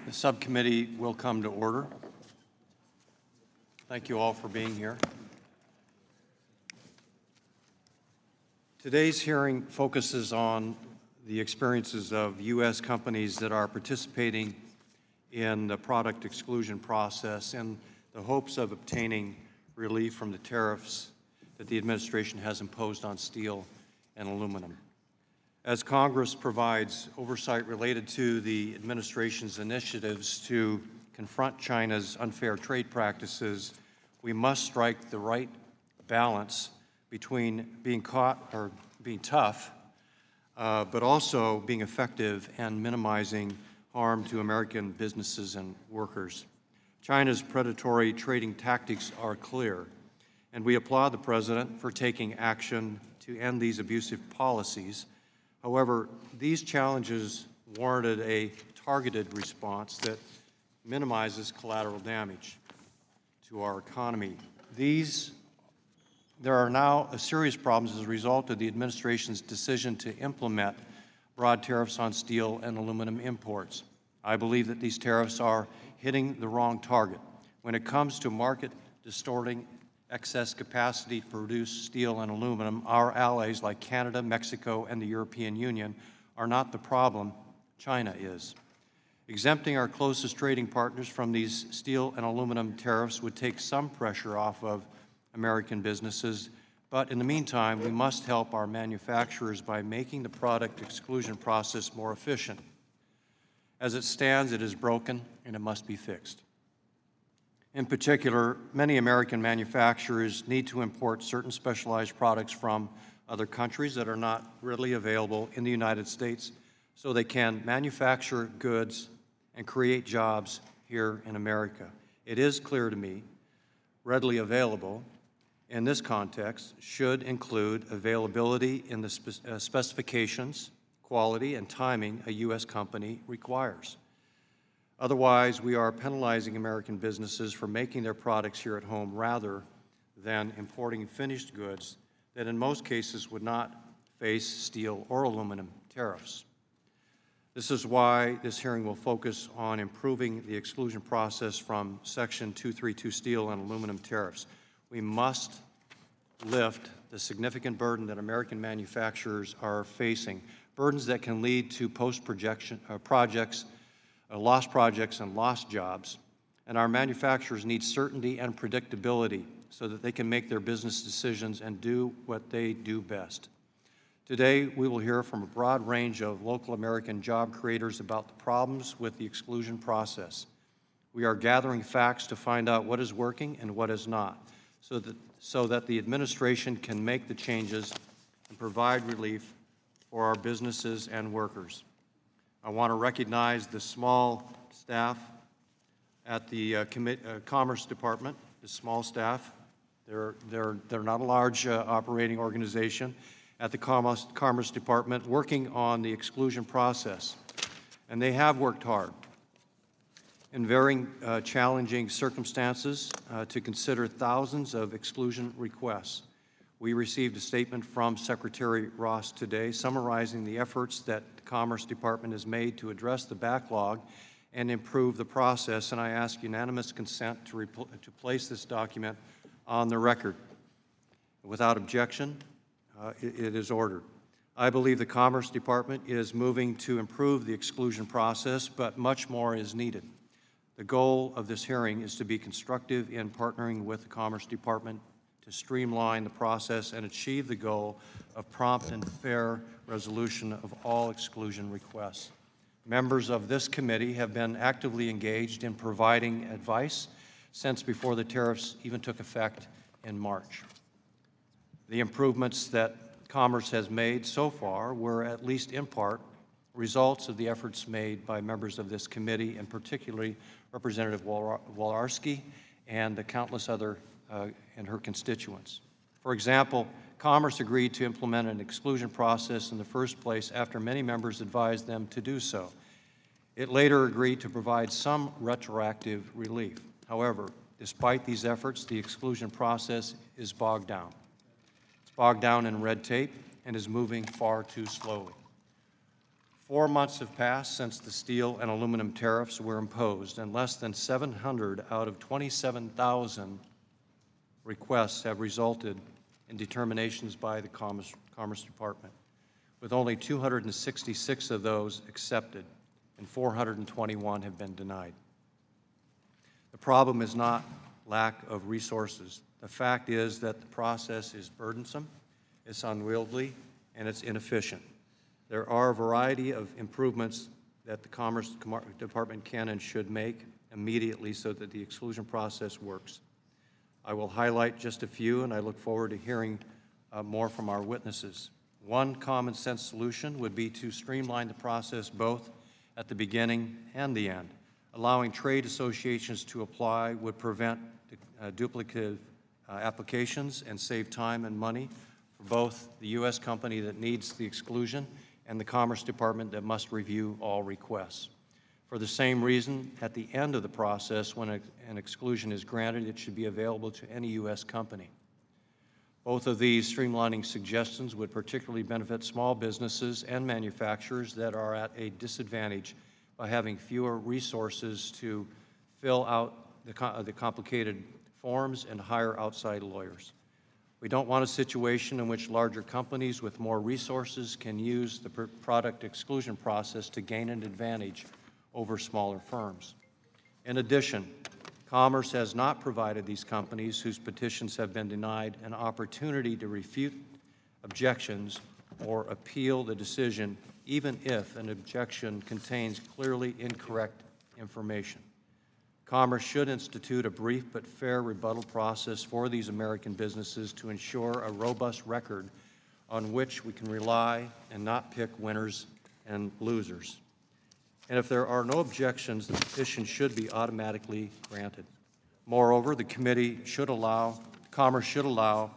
The subcommittee will come to order. Thank you all for being here. Today's hearing focuses on the experiences of U.S. companies that are participating in the product exclusion process in the hopes of obtaining relief from the tariffs that the administration has imposed on steel and aluminum. As Congress provides oversight related to the administration's initiatives to confront China's unfair trade practices, we must strike the right balance between being tough, but also being effective and minimizing harm to American businesses and workers. China's predatory trading tactics are clear, and we applaud the President for taking action to end these abusive policies. However, these challenges warranted a targeted response that minimizes collateral damage to our economy. There are now serious problems as a result of the administration's decision to implement broad tariffs on steel and aluminum imports. I believe that these tariffs are hitting the wrong target. When it comes to market distorting excess capacity to produce steel and aluminum, our allies like Canada, Mexico, and the European Union are not the problem, China is. Exempting our closest trading partners from these steel and aluminum tariffs would take some pressure off of American businesses, but in the meantime, we must help our manufacturers by making the product exclusion process more efficient. As it stands, it is broken and it must be fixed. In particular, many American manufacturers need to import certain specialized products from other countries that are not readily available in the United States so they can manufacture goods and create jobs here in America. It is clear to me, readily available in this context should include availability in the specifications, quality, and timing a U.S. company requires. Otherwise, we are penalizing American businesses for making their products here at home rather than importing finished goods that in most cases would not face steel or aluminum tariffs. This is why this hearing will focus on improving the exclusion process from Section 232 steel and aluminum tariffs. We must lift the significant burden that American manufacturers are facing, burdens that can lead to lost projects and lost jobs, and our manufacturers need certainty and predictability so that they can make their business decisions and do what they do best. Today, we will hear from a broad range of local American job creators about the problems with the exclusion process. We are gathering facts to find out what is working and what is not, so that the administration can make the changes and provide relief for our businesses and workers. I want to recognize the small staff at the Commerce Department, the small staff. They're not a large operating organization at the Commerce Department working on the exclusion process. And they have worked hard in very challenging circumstances to consider thousands of exclusion requests. We received a statement from Secretary Ross today summarizing the efforts that the Commerce Department has made to address the backlog and improve the process, and I ask unanimous consent to place this document on the record. Without objection, it is ordered. I believe the Commerce Department is moving to improve the exclusion process, but much more is needed. The goal of this hearing is to be constructive in partnering with the Commerce Department to streamline the process and achieve the goal of prompt and fair resolution of all exclusion requests. Members of this committee have been actively engaged in providing advice since before the tariffs even took effect in March. The improvements that Commerce has made so far were, at least in part, results of the efforts made by members of this committee, and particularly Representative Walorski and the countless other and her constituents. For example, Commerce agreed to implement an exclusion process in the first place after many members advised them to do so. It later agreed to provide some retroactive relief. However, despite these efforts, the exclusion process is bogged down. It's bogged down in red tape and is moving far too slowly. 4 months have passed since the steel and aluminum tariffs were imposed, and less than 700 out of 27,000 requests have resulted in determinations by the Commerce Department, with only 266 of those accepted, and 421 have been denied. The problem is not lack of resources. The fact is that the process is burdensome, it's unwieldy, and it's inefficient. There are a variety of improvements that the Commerce Department can and should make immediately so that the exclusion process works. I will highlight just a few, and I look forward to hearing more from our witnesses. One common sense solution would be to streamline the process both at the beginning and the end. Allowing trade associations to apply would prevent duplicative applications and save time and money for both the U.S. company that needs the exclusion and the Commerce Department that must review all requests. For the same reason, at the end of the process, when an exclusion is granted, it should be available to any U.S. company. Both of these streamlining suggestions would particularly benefit small businesses and manufacturers that are at a disadvantage by having fewer resources to fill out the complicated forms and hire outside lawyers. We don't want a situation in which larger companies with more resources can use the product exclusion process to gain an advantage over smaller firms. In addition, Commerce has not provided these companies whose petitions have been denied an opportunity to refute objections or appeal the decision, even if an objection contains clearly incorrect information. Commerce should institute a brief but fair rebuttal process for these American businesses to ensure a robust record on which we can rely and not pick winners and losers. And if there are no objections, the petition should be automatically granted. Moreover, the committee should allow, Commerce should allow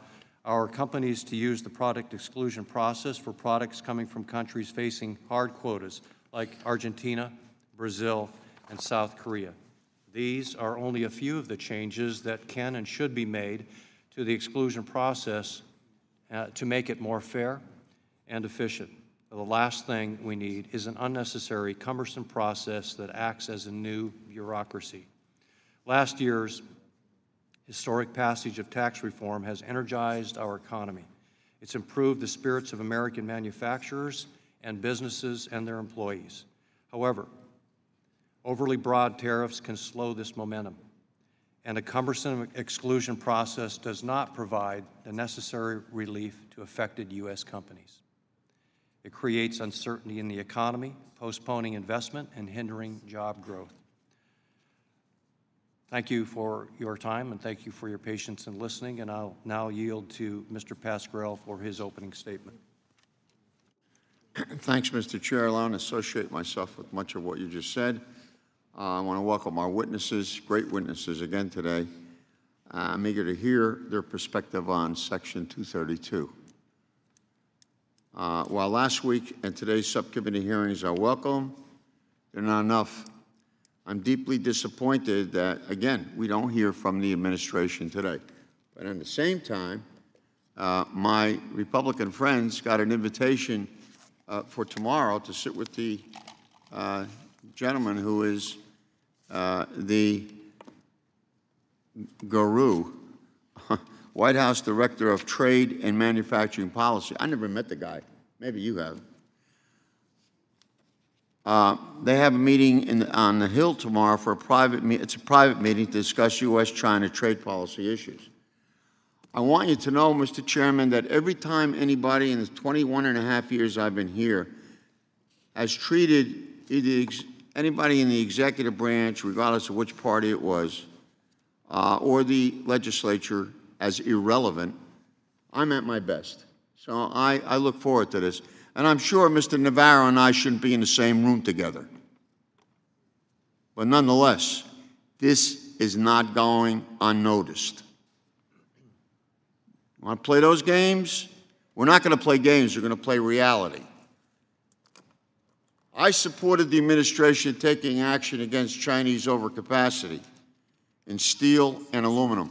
our companies to use the product exclusion process for products coming from countries facing hard quotas like Argentina, Brazil, and South Korea. These are only a few of the changes that can and should be made to the exclusion process to make it more fair and efficient. The last thing we need is an unnecessary, cumbersome process that acts as a new bureaucracy. Last year's historic passage of tax reform has energized our economy. It's improved the spirits of American manufacturers and businesses and their employees. However, overly broad tariffs can slow this momentum, and a cumbersome exclusion process does not provide the necessary relief to affected U.S. companies. It creates uncertainty in the economy, postponing investment and hindering job growth. Thank you for your time, and thank you for your patience in listening, and I'll now yield to Mr. Pasquarello for his opening statement. Thanks, Mr. Chair. I want to associate myself with much of what you just said. I want to welcome our witnesses, great witnesses again today. I'm eager to hear their perspective on Section 232. While last week and today's subcommittee hearings are welcome, they're not enough. I'm deeply disappointed that, again, we don't hear from the administration today. But at the same time, my Republican friends got an invitation for tomorrow to sit with the gentleman who is the guru, White House Director of Trade and Manufacturing Policy. I never met the guy. Maybe you have. They have a meeting on the Hill tomorrow for a private meeting. It's a private meeting to discuss U.S.-China trade policy issues. I want you to know, Mr. Chairman, that every time anybody in the 21 and a half years I've been here has treated either anybody in the executive branch, regardless of which party it was, or the legislature as irrelevant, I'm at my best. So I look forward to this. And I'm sure Mr. Navarro and I shouldn't be in the same room together. But nonetheless, this is not going unnoticed. Want to play those games? We're not going to play games. We're going to play reality. I supported the administration taking action against Chinese overcapacity in steel and aluminum.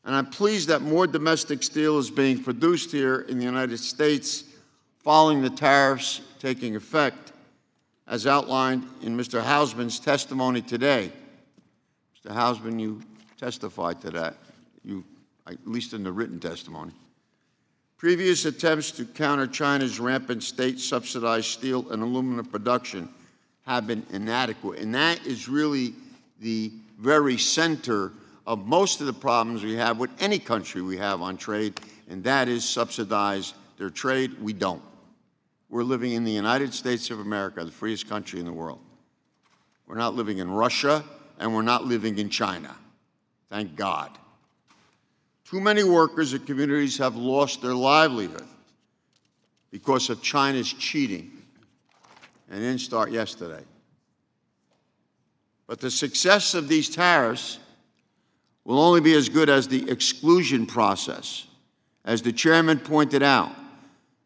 And I'm pleased that more domestic steel is being produced here in the United States following the tariffs taking effect, as outlined in Mr. Hausman's testimony today. Mr. Hausman, you testified to that, at least in the written testimony. Previous attempts to counter China's rampant state-subsidized steel and aluminum production have been inadequate, and that is really the very center of most of the problems we have with any country we have on trade, and that is subsidize their trade. We don't. We're living in the United States of America, the freest country in the world. We're not living in Russia, and we're not living in China. Thank God. Too many workers and communities have lost their livelihood because of China's cheating. And it didn't start yesterday. But the success of these tariffs will only be as good as the exclusion process, as the chairman pointed out,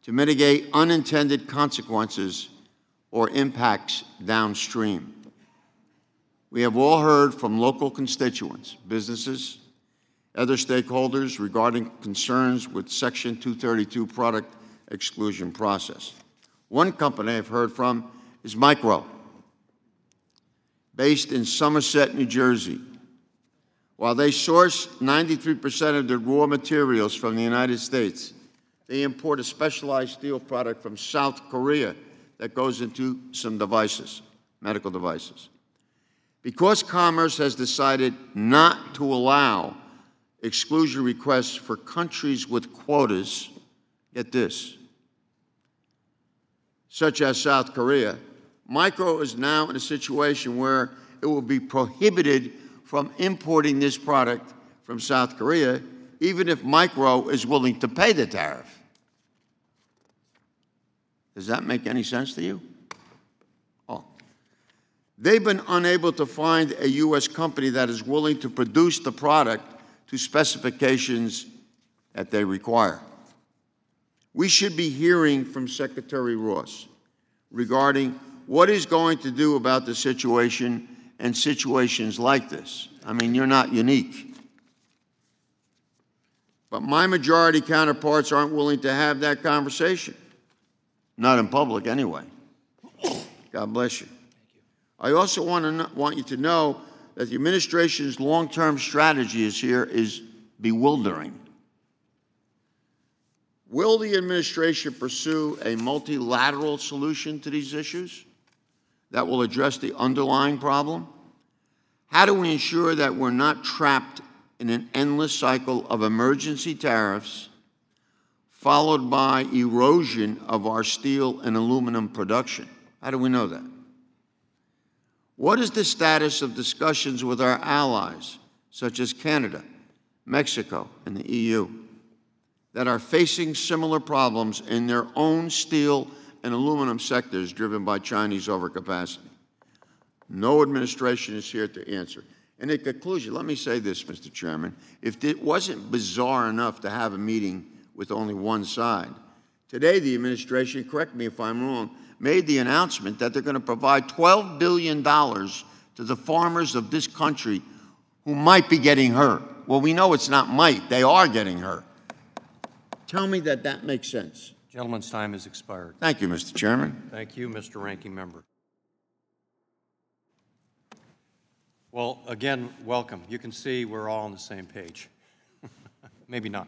to mitigate unintended consequences or impacts downstream. We have all heard from local constituents, businesses, other stakeholders regarding concerns with Section 232 product exclusion process. One company I've heard from is Micro, based in Somerset, New Jersey. While they source 93% of their raw materials from the United States, they import a specialized steel product from South Korea that goes into some devices, medical devices. Because Commerce has decided not to allow exclusion requests for countries with quotas, get this, such as South Korea, Micro is now in a situation where it will be prohibited from importing this product from South Korea, even if Micro is willing to pay the tariff. Does that make any sense to you? Oh. They've been unable to find a U.S. company that is willing to produce the product to specifications that they require. We should be hearing from Secretary Ross regarding what he's going to do about the situation and situations like this. I mean, you're not unique. But my majority counterparts aren't willing to have that conversation. Not in public, anyway. God bless you. I also want you to know that the administration's long-term strategy is bewildering. Will the administration pursue a multilateral solution to these issues that will address the underlying problem? How do we ensure that we're not trapped in an endless cycle of emergency tariffs followed by erosion of our steel and aluminum production? How do we know that? What is the status of discussions with our allies, such as Canada, Mexico, and the EU, that are facing similar problems in their own steel and aluminum sectors driven by Chinese overcapacity? No administration is here to answer. And in conclusion, let me say this, Mr. Chairman. If it wasn't bizarre enough to have a meeting with only one side, today the administration, correct me if I'm wrong, made the announcement that they're going to provide $12 billion to the farmers of this country who might be getting hurt. Well, we know it's not might. They are getting hurt. Tell me that that makes sense. Gentleman's time has expired. Thank you, Mr. Chairman. Thank you, Mr. Ranking Member. Well, again, welcome. You can see we're all on the same page. Maybe not.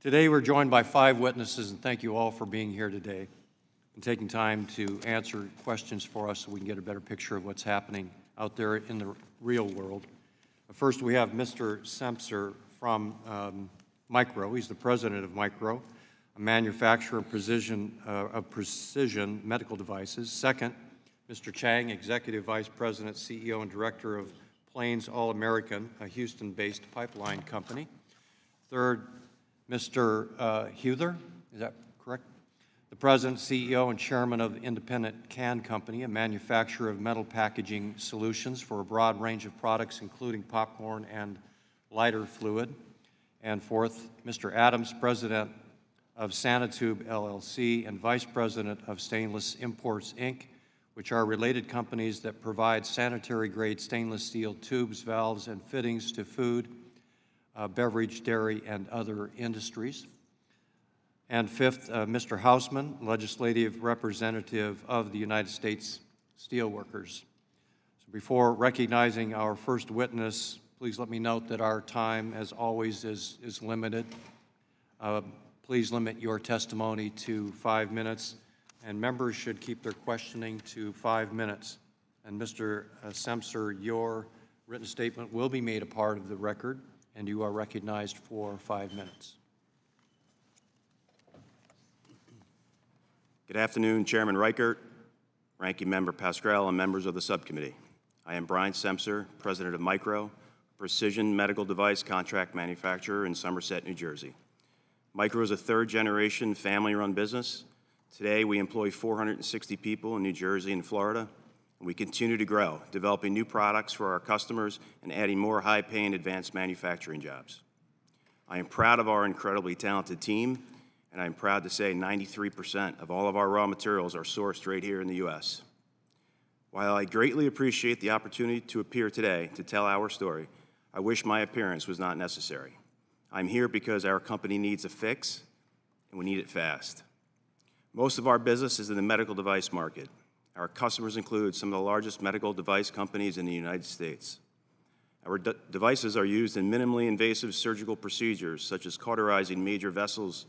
Today we're joined by 5 witnesses, and thank you all for being here today and taking time to answer questions for us so we can get a better picture of what's happening out there in the real world. First, we have Mr. Sempser from Micro. He's the president of Micro, a manufacturer of precision medical devices. Second, Mr. Chang, executive vice president, CEO, and director of Plains All-American, a Houston-based pipeline company. Third, Mr. Huther, is that correct? The president, CEO, and chairman of Independent Can Company, a manufacturer of metal packaging solutions for a broad range of products, including popcorn and lighter fluid. And fourth, Mr. Adams, president of Sanitube LLC and vice president of Stainless Imports, Inc., which are related companies that provide sanitary-grade stainless steel tubes, valves, and fittings to food, beverage, dairy, and other industries. And fifth, Mr. Hausman, Legislative Representative of the United States Steelworkers. So before recognizing our first witness, please let me note that our time, as always, is limited. Please limit your testimony to 5 minutes, and members should keep their questioning to 5 minutes. And Mr. Semcer, your written statement will be made a part of the record, and you are recognized for 5 minutes. Good afternoon, Chairman Reichert, Ranking Member Pascrell, and members of the subcommittee. I am Brian Semcer, President of Micro, a precision medical device contract manufacturer in Somerset, New Jersey. Micro is a third-generation family-run business. Today, we employ 460 people in New Jersey and Florida, and we continue to grow, developing new products for our customers and adding more high-paying advanced manufacturing jobs. I am proud of our incredibly talented team, and I'm proud to say 93% of all of our raw materials are sourced right here in the U.S. While I greatly appreciate the opportunity to appear today to tell our story, I wish my appearance was not necessary. I'm here because our company needs a fix, and we need it fast. Most of our business is in the medical device market. Our customers include some of the largest medical device companies in the United States. Our devices are used in minimally invasive surgical procedures, such as cauterizing major vessels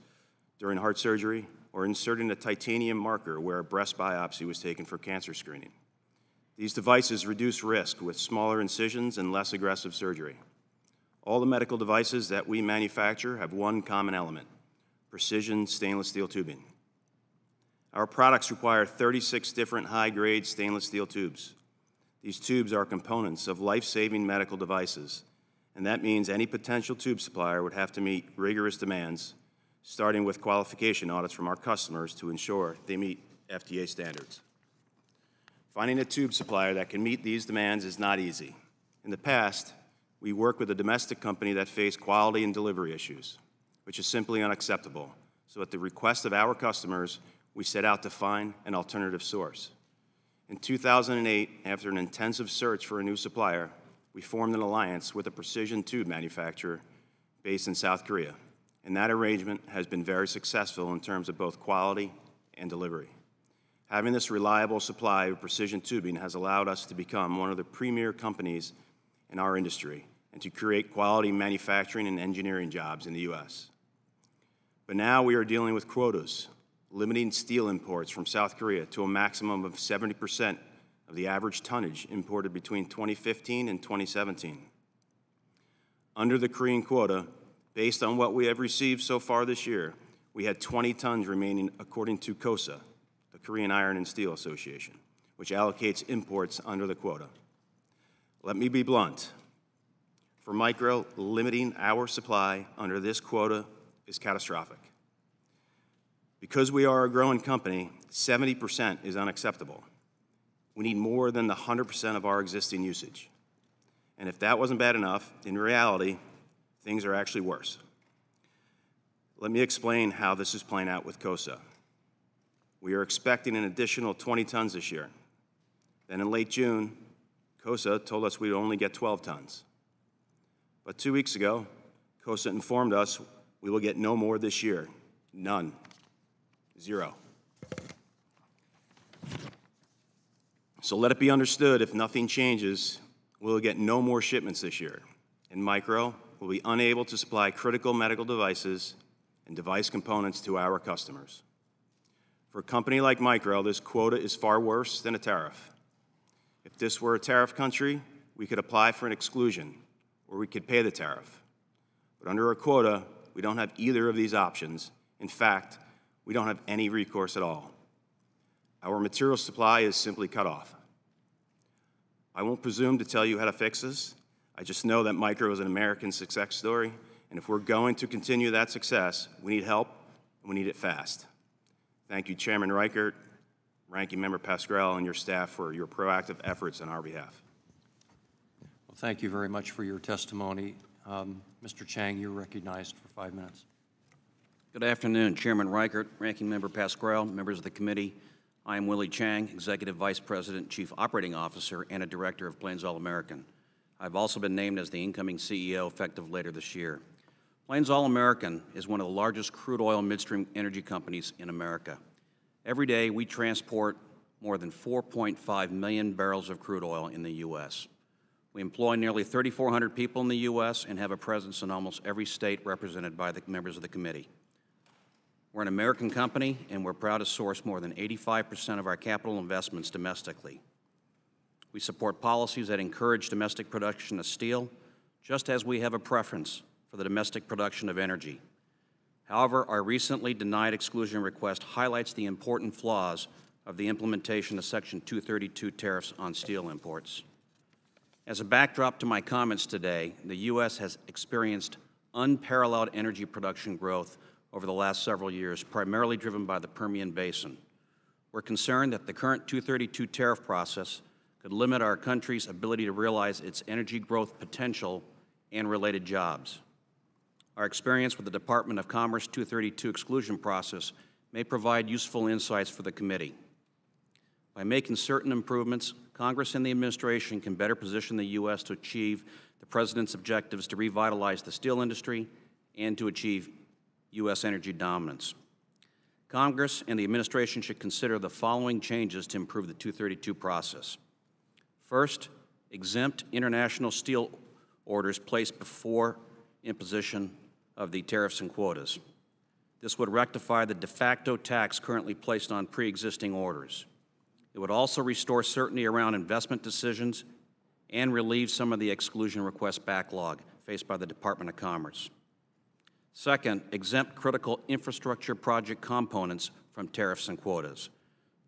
during heart surgery, or inserting a titanium marker where a breast biopsy was taken for cancer screening. These devices reduce risk with smaller incisions and less aggressive surgery. All the medical devices that we manufacture have one common element: precision stainless steel tubing. Our products require 36 different high-grade stainless steel tubes. These tubes are components of life-saving medical devices, and that means any potential tube supplier would have to meet rigorous demands, starting with qualification audits from our customers to ensure they meet FDA standards. Finding a tube supplier that can meet these demands is not easy. In the past, we worked with a domestic company that faced quality and delivery issues, which is simply unacceptable. So at the request of our customers, we set out to find an alternative source. In 2008, after an intensive search for a new supplier, we formed an alliance with a precision tube manufacturer based in South Korea. And that arrangement has been very successful in terms of both quality and delivery. Having this reliable supply of precision tubing has allowed us to become one of the premier companies in our industry and to create quality manufacturing and engineering jobs in the U.S. But now we are dealing with quotas, limiting steel imports from South Korea to a maximum of 70% of the average tonnage imported between 2015 and 2017. Under the Korean quota, based on what we have received so far this year, we had 20 tons remaining according to KOSA, the Korean Iron and Steel Association, which allocates imports under the quota. Let me be blunt. For Micro, limiting our supply under this quota is catastrophic. Because we are a growing company, 70% is unacceptable. We need more than the 100% of our existing usage. And if that wasn't bad enough, in reality, things are actually worse. Let me explain how this is playing out with KOSA. We are expecting an additional 20 tons this year. Then in late June, KOSA told us we'd only get 12 tons. But 2 weeks ago, KOSA informed us we will get no more this year. None. Zero. So let it be understood, if nothing changes, we'll get no more shipments this year. And Micro will be unable to supply critical medical devices and device components to our customers. For a company like Micro, this quota is far worse than a tariff. If this were a tariff country, we could apply for an exclusion, or we could pay the tariff. But under a quota, we don't have either of these options. In fact, we don't have any recourse at all. Our material supply is simply cut off. I won't presume to tell you how to fix this. I just know that Micro is an American success story, and if we're going to continue that success, we need help, and we need it fast. Thank you, Chairman Reichert, Ranking Member Pascrell, and your staff for your proactive efforts on our behalf. Well, thank you very much for your testimony. Mr. Chang, you're recognized for 5 minutes. Good afternoon, Chairman Reichert, Ranking Member Pascrell, members of the committee. I am Willie Chang, Executive Vice President, Chief Operating Officer, and a Director of Plains All American. I've also been named as the incoming CEO effective later this year. Plains All American is one of the largest crude oil midstream energy companies in America. Every day, we transport more than 4.5 million barrels of crude oil in the U.S. We employ nearly 3,400 people in the U.S. and have a presence in almost every state represented by the members of the committee. We're an American company, and we're proud to source more than 85% of our capital investments domestically. We support policies that encourage domestic production of steel, just as we have a preference for the domestic production of energy. However, our recently denied exclusion request highlights the important flaws of the implementation of Section 232 tariffs on steel imports. As a backdrop to my comments today, the U.S. has experienced unparalleled energy production growth over the last several years, primarily driven by the Permian Basin. We're concerned that the current 232 tariff process could limit our country's ability to realize its energy growth potential and related jobs. Our experience with the Department of Commerce 232 exclusion process may provide useful insights for the committee. By making certain improvements, Congress and the administration can better position the U.S. to achieve the President's objectives to revitalize the steel industry and to achieve U.S. energy dominance. Congress and the administration should consider the following changes to improve the 232 process. First, exempt international steel orders placed before imposition of the tariffs and quotas. This would rectify the de facto tax currently placed on pre-existing orders. It would also restore certainty around investment decisions and relieve some of the exclusion request backlog faced by the Department of Commerce. Second, exempt critical infrastructure project components from tariffs and quotas.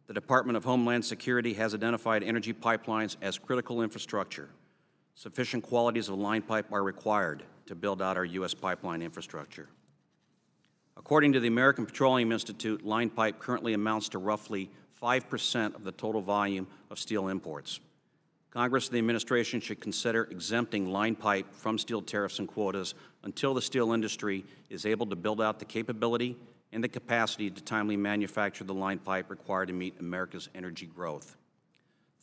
The Department of Homeland Security has identified energy pipelines as critical infrastructure. Sufficient quantities of line pipe are required to build out our U.S. pipeline infrastructure. According to the American Petroleum Institute, line pipe currently amounts to roughly 5% of the total volume of steel imports. Congress and the administration should consider exempting line pipe from steel tariffs and quotas until the steel industry is able to build out the capability and the capacity to timely manufacture the line pipe required to meet America's energy growth.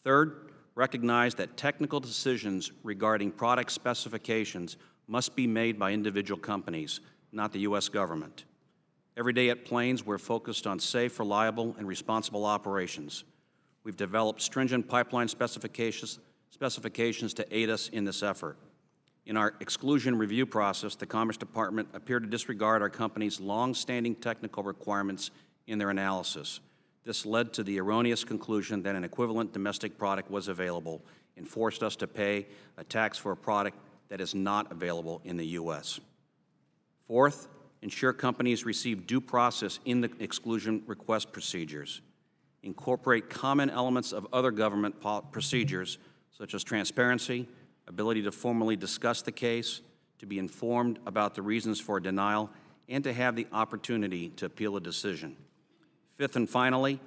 Third, recognize that technical decisions regarding product specifications must be made by individual companies, not the U.S. government. Every day at Plains, we're focused on safe, reliable, and responsible operations. We've developed stringent pipeline specifications to aid us in this effort. In our exclusion review process, the Commerce Department appeared to disregard our company's long-standing technical requirements in their analysis. This led to the erroneous conclusion that an equivalent domestic product was available and forced us to pay a tax for a product that is not available in the U.S. Fourth, ensure companies receive due process in the exclusion request procedures. Incorporate common elements of other government procedures, such as transparency, ability to formally discuss the case, to be informed about the reasons for denial, and to have the opportunity to appeal a decision. Fifth and finally,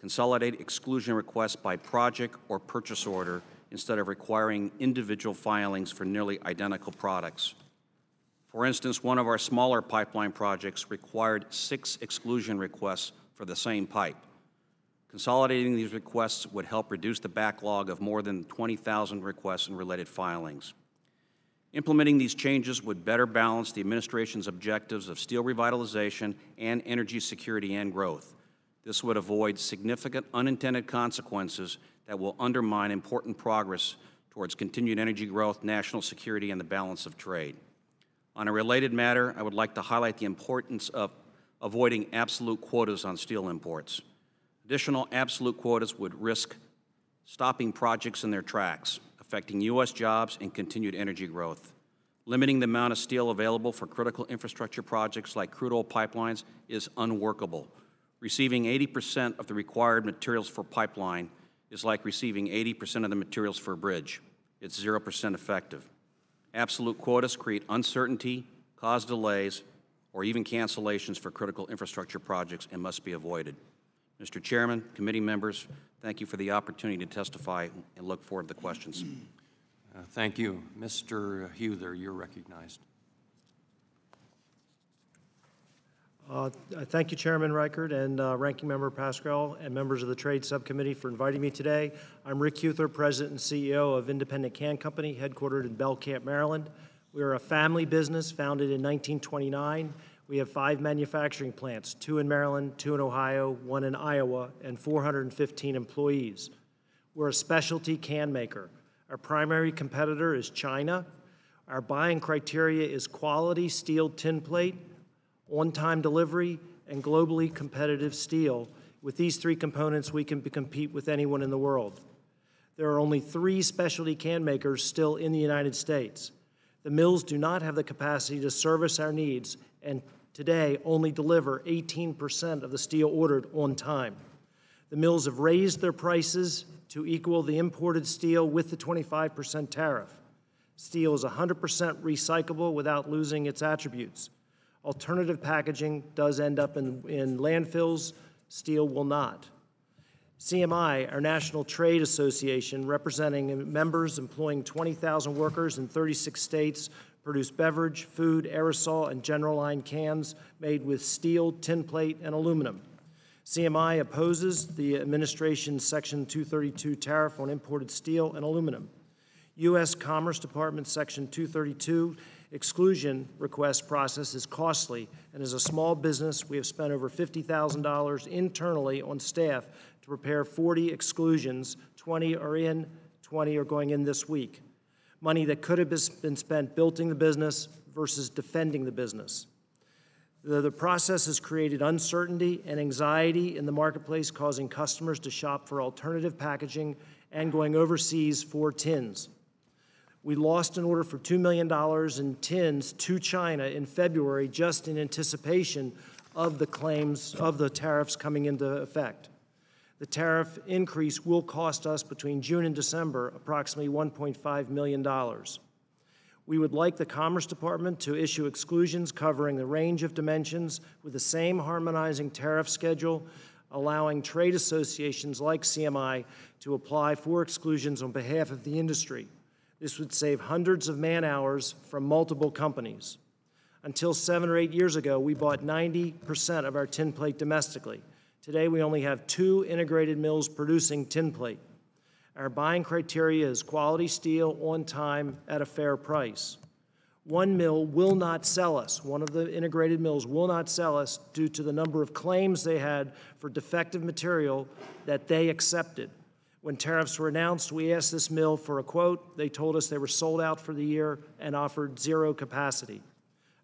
consolidate exclusion requests by project or purchase order instead of requiring individual filings for nearly identical products. For instance, one of our smaller pipeline projects required 6 exclusion requests for the same pipe. Consolidating these requests would help reduce the backlog of more than 20,000 requests and related filings. Implementing these changes would better balance the administration's objectives of steel revitalization and energy security and growth. This would avoid significant unintended consequences that will undermine important progress towards continued energy growth, national security, and the balance of trade. On a related matter, I would like to highlight the importance of avoiding absolute quotas on steel imports. Additional absolute quotas would risk stopping projects in their tracks, affecting U.S. jobs and continued energy growth. Limiting the amount of steel available for critical infrastructure projects like crude oil pipelines is unworkable. Receiving 80% of the required materials for pipeline is like receiving 80% of the materials for a bridge. It's 0% effective. Absolute quotas create uncertainty, cause delays, or even cancellations for critical infrastructure projects and must be avoided. Mr. Chairman, committee members, thank you for the opportunity to testify and look forward to the questions. Thank you. Mr. Huther, you're recognized. Thank you, Chairman Reichert and Ranking Member Pascrell and members of the Trade Subcommittee for inviting me today. I'm Rick Huther, President and CEO of Independent Can Company, headquartered in Belcamp, Maryland. We are a family business founded in 1929. We have 5 manufacturing plants, 2 in Maryland, 2 in Ohio, 1 in Iowa, and 415 employees. We're a specialty can maker. Our primary competitor is China. Our buying criteria is quality steel tin plate, on-time delivery, and globally competitive steel. With these 3 components, we can compete with anyone in the world. There are only 3 specialty can makers still in the United States. The mills do not have the capacity to service our needs, and today only deliver 18% of the steel ordered on time. The mills have raised their prices to equal the imported steel with the 25% tariff. Steel is 100% recyclable without losing its attributes. Alternative packaging does end up in landfills. Steel will not. CMI, our national trade association, representing members employing 20,000 workers in 36 states, produce beverage, food, aerosol, and general line cans made with steel, tin plate, and aluminum. CMI opposes the administration's Section 232 tariff on imported steel and aluminum. U.S. Commerce Department Section 232 exclusion request process is costly, and as a small business, we have spent over $50,000 internally on staff to prepare 40 exclusions. 20 are in, 20 are going in this week. Money that could have been spent building the business versus defending the business. The process has created uncertainty and anxiety in the marketplace, causing customers to shop for alternative packaging and going overseas for tins. We lost an order for $2 million in tins to China in February just in anticipation of the claims of the tariffs coming into effect. The tariff increase will cost us between June and December approximately $1.5 million. We would like the Commerce Department to issue exclusions covering the range of dimensions with the same harmonizing tariff schedule, allowing trade associations like CMI to apply for exclusions on behalf of the industry. This would save hundreds of man-hours from multiple companies. Until 7 or 8 years ago, we bought 90% of our tin plate domestically. Today, we only have 2 integrated mills producing tin plate. Our buying criteria is quality steel on time at a fair price. One mill will not sell us. One of the integrated mills will not sell us due to the number of claims they had for defective material that they accepted. When tariffs were announced, we asked this mill for a quote. They told us they were sold out for the year and offered 0 capacity.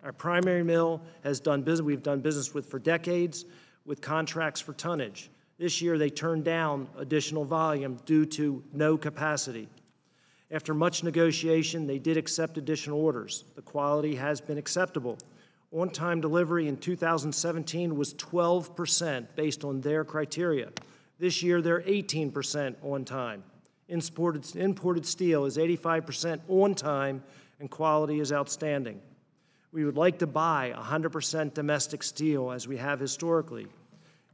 Our primary mill we've done business with for decades, with contracts for tonnage. This year, they turned down additional volume due to no capacity. After much negotiation, they did accept additional orders. The quality has been acceptable. On-time delivery in 2017 was 12% based on their criteria. This year, they're 18% on time. Imported steel is 85% on time, and quality is outstanding. We would like to buy 100% domestic steel, as we have historically.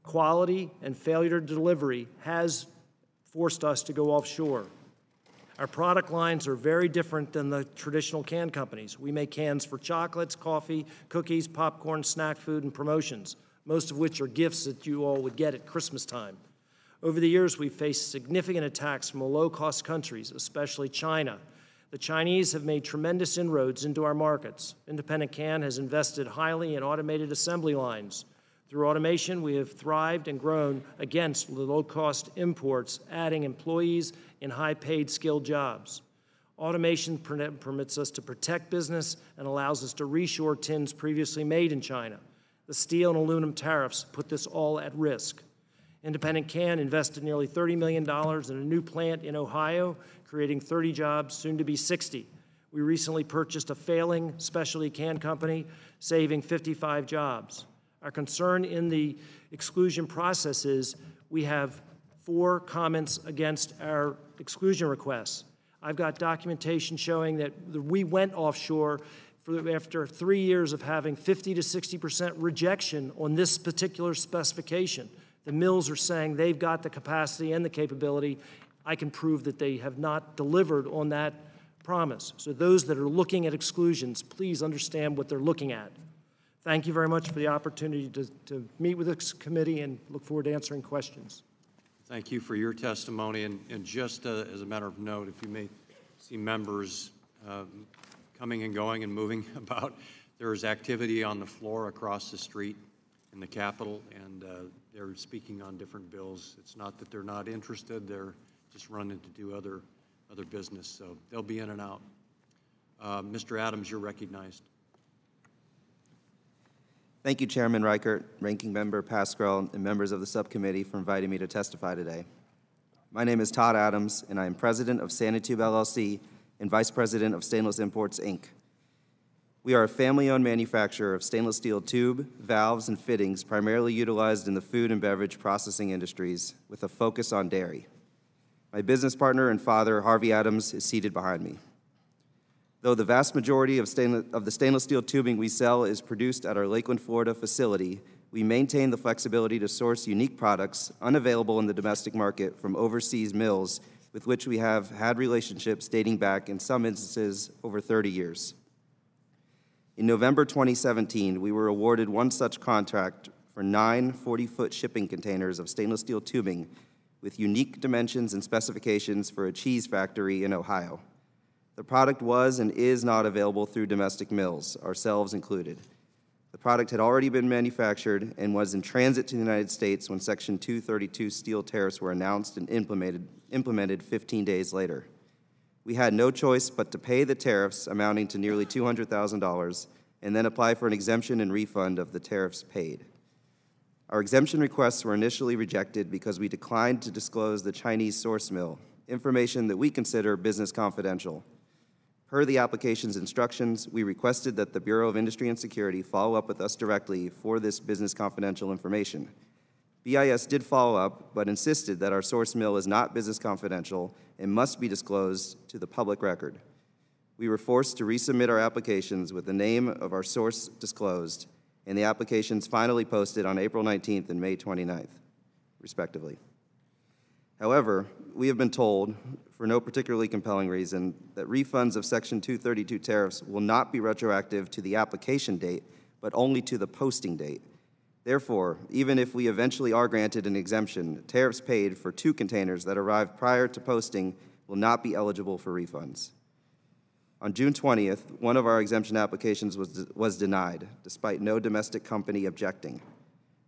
Quality and failure to delivery has forced us to go offshore. Our product lines are very different than the traditional can companies. We make cans for chocolates, coffee, cookies, popcorn, snack food, and promotions, most of which are gifts that you all would get at Christmas time. Over the years, we've faced significant attacks from low-cost countries, especially China. The Chinese have made tremendous inroads into our markets. Independent Can has invested highly in automated assembly lines. Through automation, we have thrived and grown against the low-cost imports, adding employees in high-paid skilled jobs. Automation permits us to protect business and allows us to reshore tins previously made in China. The steel and aluminum tariffs put this all at risk. Independent Can invested nearly $30 million in a new plant in Ohio, creating 30 jobs, soon to be 60. We recently purchased a failing specialty can company, saving 55 jobs. Our concern in the exclusion process is we have 4 comments against our exclusion requests. I've got documentation showing that we went offshore after 3 years of having 50 to 60% rejection on this particular specification. The mills are saying they've got the capacity and the capability. I can prove that they have not delivered on that promise. So those that are looking at exclusions, please understand what they're looking at. Thank you very much for the opportunity to meet with this committee and look forward to answering questions. Thank you for your testimony. And just as a matter of note, if you may see members coming and going and moving about. There's activity on the floor across the street in the Capitol, and they're speaking on different bills. It's not that they're not interested, they're just running to do other business, so they'll be in and out. Mr. Adams, you're recognized. Thank you, Chairman Reichert, Ranking Member Pascrell, and members of the subcommittee for inviting me to testify today. My name is Todd Adams, and I am President of Sanitube LLC and Vice President of Stainless Imports, Inc. We are a family-owned manufacturer of stainless steel tube, valves, and fittings primarily utilized in the food and beverage processing industries with a focus on dairy. My business partner and father, Harvey Adams, is seated behind me. Though the vast majority of the stainless steel tubing we sell is produced at our Lakeland, Florida facility, we maintain the flexibility to source unique products unavailable in the domestic market from overseas mills with which we have had relationships dating back, in some instances, over 30 years. In November 2017, we were awarded one such contract for 9 40-foot shipping containers of stainless steel tubing with unique dimensions and specifications for a cheese factory in Ohio. The product was and is not available through domestic mills, ourselves included. The product had already been manufactured and was in transit to the United States when Section 232 steel tariffs were announced and implemented 15 days later. We had no choice but to pay the tariffs amounting to nearly $200,000 and then apply for an exemption and refund of the tariffs paid. Our exemption requests were initially rejected because we declined to disclose the Chinese source mill, information that we consider business confidential. Per the application's instructions, we requested that the Bureau of Industry and Security follow up with us directly for this business confidential information. BIS did follow up, but insisted that our source mill is not business confidential and must be disclosed to the public record. We were forced to resubmit our applications with the name of our source disclosed, and the applications finally posted on April 19th and May 29th, respectively. However, we have been told, for no particularly compelling reason, that refunds of Section 232 tariffs will not be retroactive to the application date, but only to the posting date. Therefore, even if we eventually are granted an exemption, tariffs paid for 2 containers that arrived prior to posting will not be eligible for refunds. On June 20th, one of our exemption applications was denied, despite no domestic company objecting.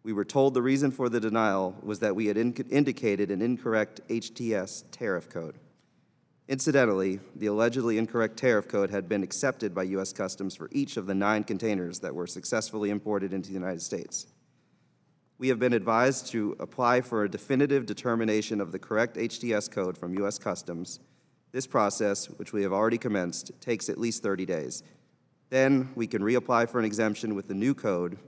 We were told the reason for the denial was that we had indicated an incorrect HTS tariff code. Incidentally, the allegedly incorrect tariff code had been accepted by U.S. Customs for each of the 9 containers that were successfully imported into the United States. We have been advised to apply for a definitive determination of the correct HTS code from U.S. Customs. This process, which we have already commenced, takes at least 30 days. Then we can reapply for an exemption with the new code,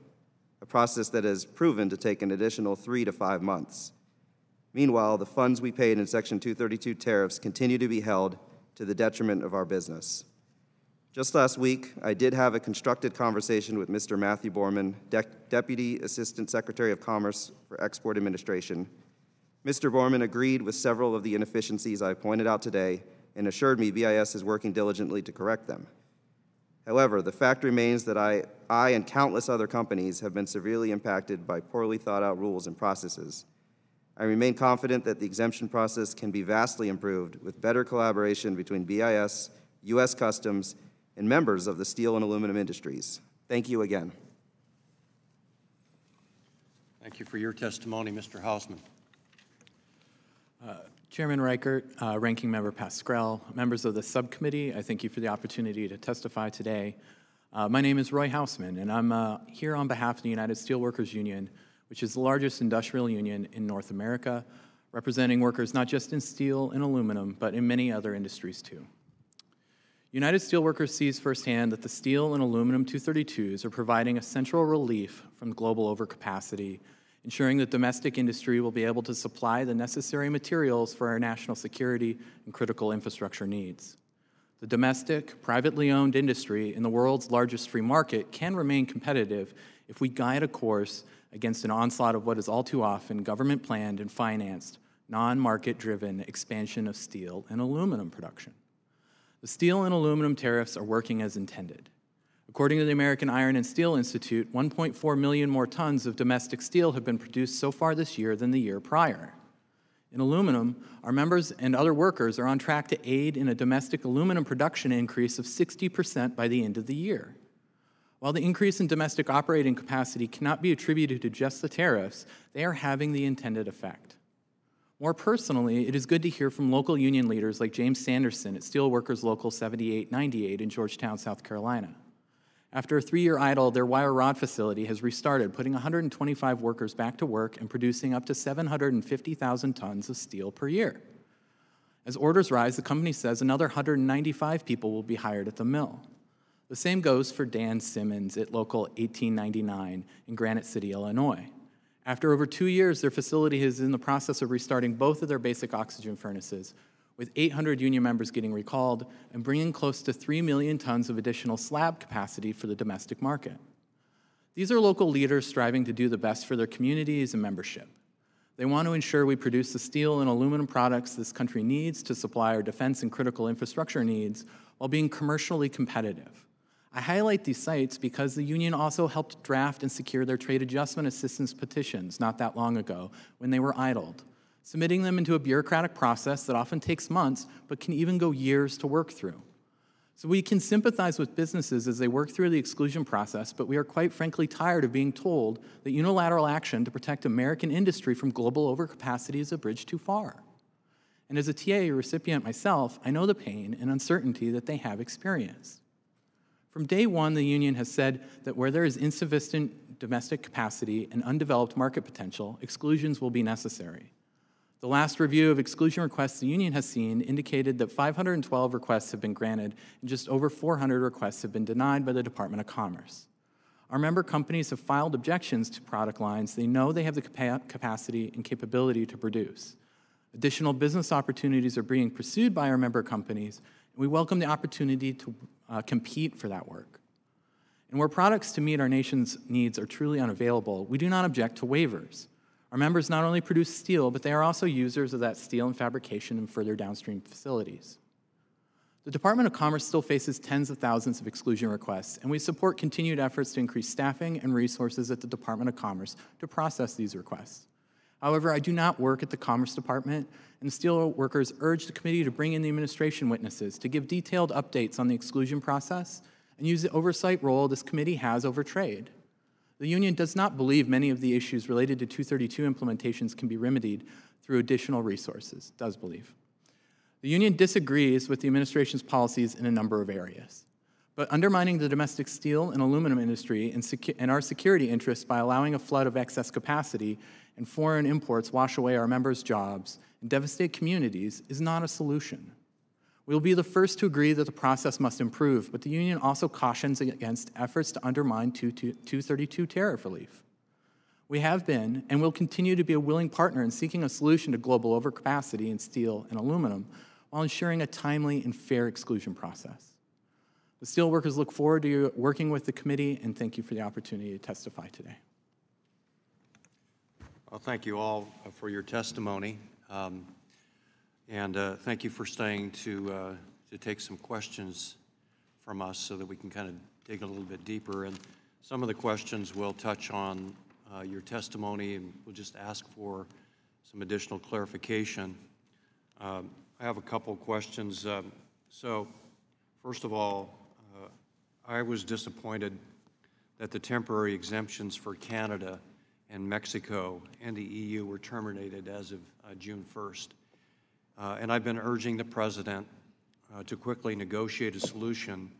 a process that has proven to take an additional 3 to 5 months. Meanwhile, the funds we paid in Section 232 tariffs continue to be held to the detriment of our business. Just last week, I did have a constructive conversation with Mr. Matthew Borman, Deputy Assistant Secretary of Commerce for Export Administration. Mr. Borman agreed with several of the inefficiencies I pointed out today and assured me BIS is working diligently to correct them. However, the fact remains that I and countless other companies have been severely impacted by poorly thought out rules and processes. I remain confident that the exemption process can be vastly improved with better collaboration between BIS, U.S. Customs, and members of the steel and aluminum industries. Thank you again. Thank you for your testimony, Mr. Hausman. Chairman Reichert, Ranking Member Pascrell, members of the subcommittee, I thank you for the opportunity to testify today. My name is Roy Hausman, and I'm here on behalf of the United Steelworkers Union, which is the largest industrial union in North America, representing workers not just in steel and aluminum, but in many other industries too. United Steelworkers sees firsthand that the steel and aluminum 232s are providing essential relief from global overcapacity, ensuring that domestic industry will be able to supply the necessary materials for our national security and critical infrastructure needs. The domestic, privately owned industry in the world's largest free market can remain competitive if we guide a course against an onslaught of what is all too often government-planned and financed, non-market-driven expansion of steel and aluminum production. The steel and aluminum tariffs are working as intended. According to the American Iron and Steel Institute, 1.4 million more tons of domestic steel have been produced so far this year than the year prior. In aluminum, our members and other workers are on track to aid in a domestic aluminum production increase of 60% by the end of the year. While the increase in domestic operating capacity cannot be attributed to just the tariffs, they are having the intended effect. More personally, it is good to hear from local union leaders like James Sanderson at Steelworkers Local 7898 in Georgetown, South Carolina. After a 3-year idle, their wire rod facility has restarted, putting 125 workers back to work and producing up to 750,000 tons of steel per year. As orders rise, the company says another 195 people will be hired at the mill. The same goes for Dan Simmons at Local 1899 in Granite City, Illinois. After over 2 years, their facility is in the process of restarting both of their basic oxygen furnaces, with 800 union members getting recalled and bringing close to 3 million tons of additional slab capacity for the domestic market. These are local leaders striving to do the best for their communities and membership. They want to ensure we produce the steel and aluminum products this country needs to supply our defense and critical infrastructure needs while being commercially competitive. I highlight these sites because the union also helped draft and secure their trade adjustment assistance petitions not that long ago when they were idled, submitting them into a bureaucratic process that often takes months but can even go years to work through. So we can sympathize with businesses as they work through the exclusion process, but we are quite frankly tired of being told that unilateral action to protect American industry from global overcapacity is a bridge too far. And as a TA recipient myself, I know the pain and uncertainty that they have experienced. From day one, the union has said that where there is insufficient domestic capacity and undeveloped market potential, exclusions will be necessary. The last review of exclusion requests the union has seen indicated that 512 requests have been granted and just over 400 requests have been denied by the Department of Commerce. Our member companies have filed objections to product lines they know they have the capacity and capability to produce. Additional business opportunities are being pursued by our member companies, and we welcome the opportunity to compete for that work. And where products to meet our nation's needs are truly unavailable, we do not object to waivers. Our members not only produce steel, but they are also users of that steel in fabrication and further downstream facilities. The Department of Commerce still faces tens of thousands of exclusion requests, and we support continued efforts to increase staffing and resources at the Department of Commerce to process these requests. However, I do not work at the Commerce Department, and the steel workers urge the committee to bring in the administration witnesses to give detailed updates on the exclusion process and use the oversight role this committee has over trade. The union does not believe many of the issues related to 232 implementations can be remedied through additional resources, does believe. The union disagrees with the administration's policies in a number of areas, but undermining the domestic steel and aluminum industry and our security interests by allowing a flood of excess capacity and foreign imports wash away our members' jobs and devastate communities is not a solution. We will be the first to agree that the process must improve, but the union also cautions against efforts to undermine 232 tariff relief. We have been and will continue to be a willing partner in seeking a solution to global overcapacity in steel and aluminum while ensuring a timely and fair exclusion process. The steelworkers look forward to working with the committee, and thank you for the opportunity to testify today. Well, thank you all for your testimony. And thank you for staying to take some questions from us so that we can kind of dig a little bit deeper. And some of the questions will touch on your testimony, and we'll just ask for some additional clarification. I have a couple questions. So, first of all, I was disappointed that the temporary exemptions for Canada and Mexico and the EU were terminated as of June 1st. And I've been urging the President to quickly negotiate a solution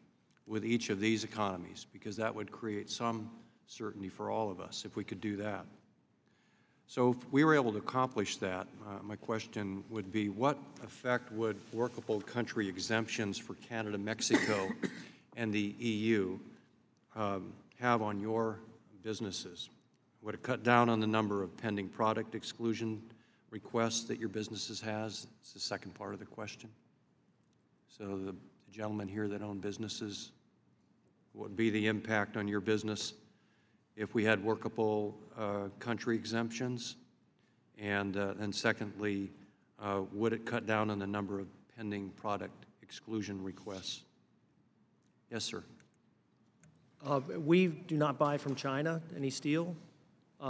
with each of these economies, because that would create some certainty for all of us if we could do that. So if we were able to accomplish that, my question would be, what effect would workable country exemptions for Canada, Mexico, and the EU have on your businesses? Would it cut down on the number of pending product exclusion requests that your businesses has? It's the second part of the question. So the gentlemen here that own businesses, what would be the impact on your business if we had workable country exemptions? And secondly, would it cut down on the number of pending product exclusion requests? Yes, sir. We do not buy from China any steel.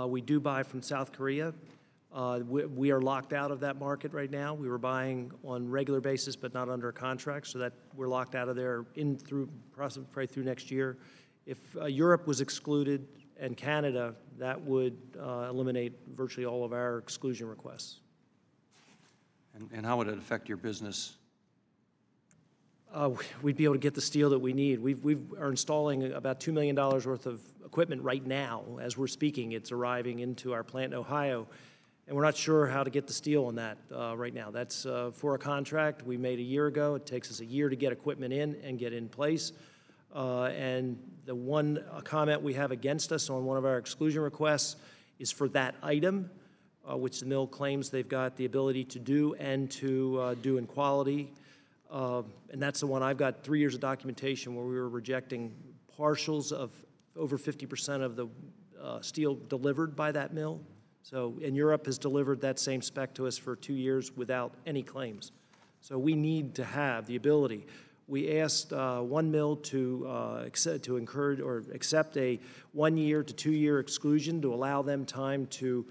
We do buy from South Korea. We are locked out of that market right now. We were buying on regular basis, but not under a contract, so that we're locked out of there probably through next year. If Europe was excluded and Canada, that would eliminate virtually all of our exclusion requests. And how would it affect your business? We'd be able to get the steel that we need. We are installing about $2 million worth of equipment right now. As we're speaking, it's arriving into our plant in Ohio, and we're not sure how to get the steel on that right now. That's for a contract we made a year ago. It takes us a year to get equipment in and get in place. And the one comment we have against us on one of our exclusion requests is for that item, which the mill claims they've got the ability to do and to do in quality. And that's the one I've got 3 years of documentation where we were rejecting partials of over 50% of the steel delivered by that mill. So, and Europe has delivered that same spec to us for 2 years without any claims. So we need to have the ability. We asked one mill to encourage or accept a 1 year to 2 year exclusion to allow them time to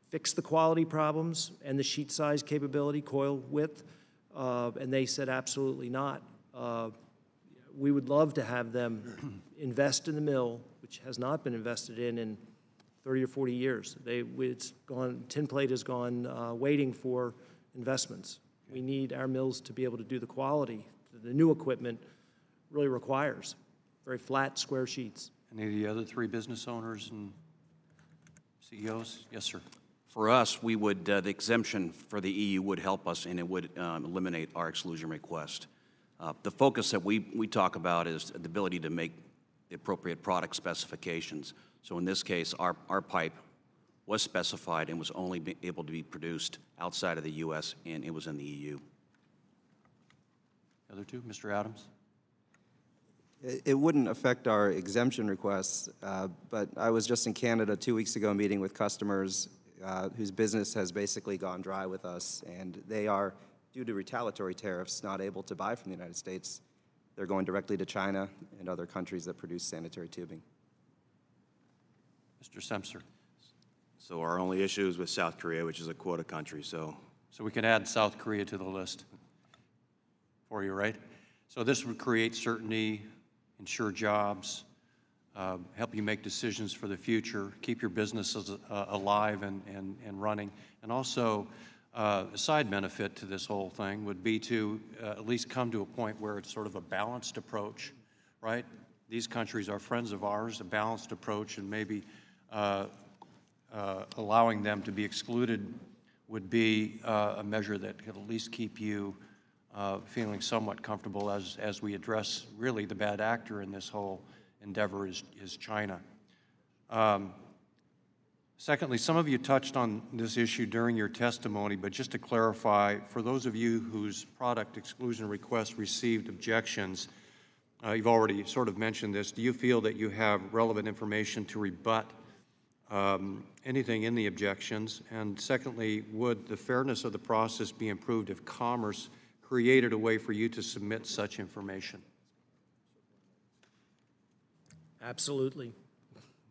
fix the quality problems and the sheet size capability, coil width, and they said absolutely not. We would love to have them invest in the mill, which has not been invested in 30 or 40 years. It's gone, tin plate has gone waiting for investments. We need our mills to be able to do the quality the new equipment really requires. Very flat, square sheets. Any of the other three business owners and CEOs? Yes, sir. For us, we would, the exemption for the EU would help us, and it would eliminate our exclusion request. The focus that we talk about is the ability to make the appropriate product specifications. So in this case, our pipe was specified and was only able to be produced outside of the U.S., and it was in the EU. The other two, Mr. Adams? It wouldn't affect our exemption requests, but I was just in Canada 2 weeks ago meeting with customers whose business has basically gone dry with us, and they are, due to retaliatory tariffs, not able to buy from the United States. They're going directly to China and other countries that produce sanitary tubing. Mr. Semser? So our only issue is with South Korea, which is a quota country, so we can add South Korea to the list for you, right? So this would create certainty, ensure jobs, help you make decisions for the future, keep your businesses alive and running. And also, a side benefit to this whole thing would be to at least come to a point where it's sort of a balanced approach, right? These countries are friends of ours, a balanced approach, and maybe allowing them to be excluded would be a measure that could at least keep you feeling somewhat comfortable as we address really the bad actor in this whole endeavor is China. Secondly, some of you touched on this issue during your testimony, but just to clarify, for those of you whose product exclusion requests received objections, you've already sort of mentioned this. Do you feel that you have relevant information to rebut anything in the objections? And secondly, would the fairness of the process be improved if Commerce created a way for you to submit such information? Absolutely.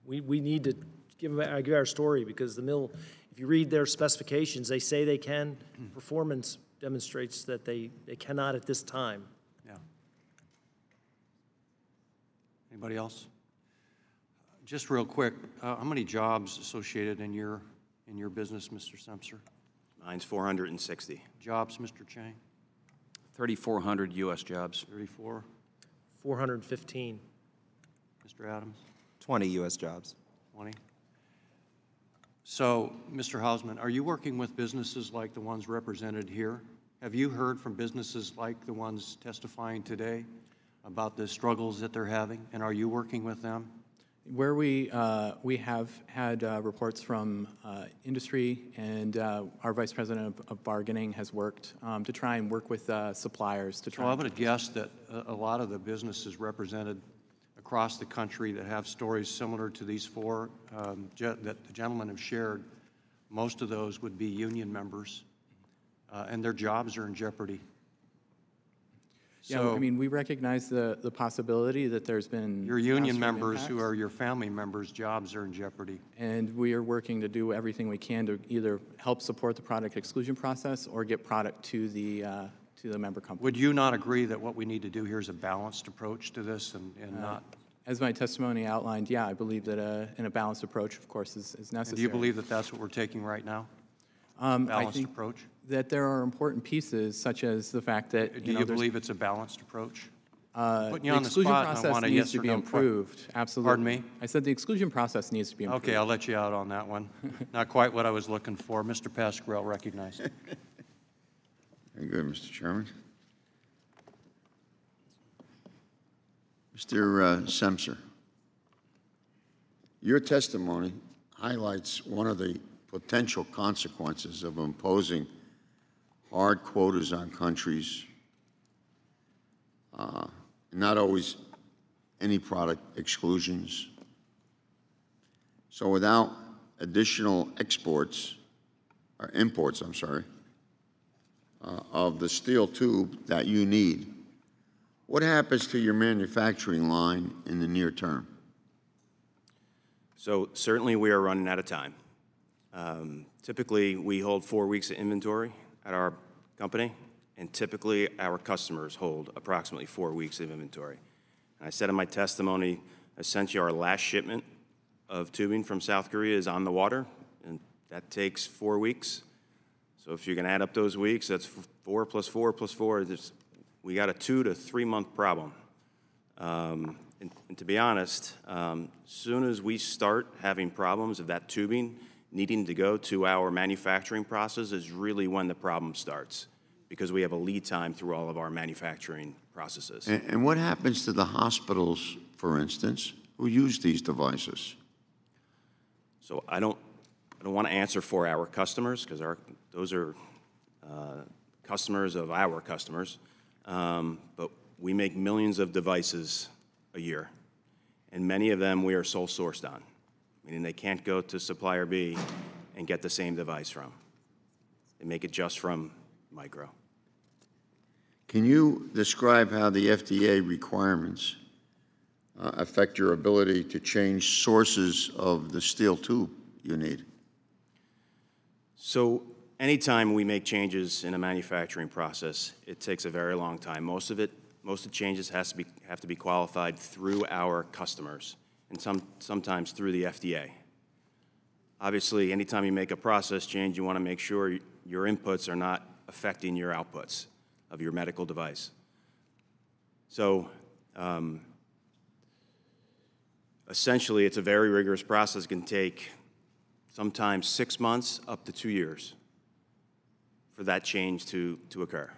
We need to give our story, because the mill, if you read their specifications, they say they can. Performance demonstrates that they cannot at this time. Yeah. Anybody else? Just real quick, how many jobs associated in your business, Mr. Semser? mine's 460. Jobs, Mr. Chang? 3,400 U.S. jobs. 34. 415. Mr. Adams? 20 U.S. jobs. 20. So, Mr. Hausman, are you working with businesses like the ones represented here? Have you heard from businesses like the ones testifying today about the struggles that they're having, and are you working with them? Where we have had reports from industry, and our Vice President of Bargaining has worked to try and work with suppliers to try. Well, I would have guessed that a lot of the businesses represented across the country that have stories similar to these four that the gentlemen have shared, most of those would be union members, and their jobs are in jeopardy. Yeah, So I mean, we recognize the possibility that there's been your union downstream members who impacts, are your family members' jobs are in jeopardy. and we are working to do everything we can to either help support the product exclusion process or get product to the member company. Would you not agree that what we need to do here is a balanced approach to this and not? As my testimony outlined, yeah, I believe that a balanced approach, of course, is necessary. And do you believe that that's what we're taking right now? I Balanced think approach? that there are important pieces, such as the fact that Do you believe it's a balanced approach? Putting you the on the exclusion spot, and I process want a needs yes to or be no improved. Absolutely. Pardon me? I said the exclusion process needs to be improved. Okay, I'll let you out on that one. Not quite what I was looking for. Mr. Pasquarello, recognized. Very good, Mr. Chairman. Mr. Semser, your testimony highlights one of the potential consequences of imposing hard quotas on countries, not always any product exclusions. So without additional imports, of the steel tube that you need, what happens to your manufacturing line in the near term? So certainly we are running out of time. Typically, we hold 4 weeks of inventory at our company, and typically our customers hold approximately 4 weeks of inventory. And I said in my testimony, essentially our last shipment of tubing from South Korea is on the water, and that takes 4 weeks. So if you can add up those weeks, that's 4 plus 4 plus 4. We got a 2 to 3 month problem. And to be honest, soon as we start having problems of that tubing needing to go to our manufacturing process is really when the problem starts, because we have a lead time through all of our manufacturing processes. And what happens to the hospitals, for instance, who use these devices? So I don't want to answer for our customers, because those are customers of our customers. But we make millions of devices a year, and many of them we are sole sourced on, meaning they can't go to supplier B and get the same device from. They make it just from Micro. Can you describe how the FDA requirements affect your ability to change sources of the steel tube you need? So anytime we make changes in a manufacturing process, it takes a very long time. Most of the changes have to be qualified through our customers, and sometimes through the FDA. Obviously, anytime you make a process change, you want to make sure your inputs are not affecting your outputs of your medical device. So essentially, it's a very rigorous process. It can take sometimes 6 months up to 2 years for that change to occur.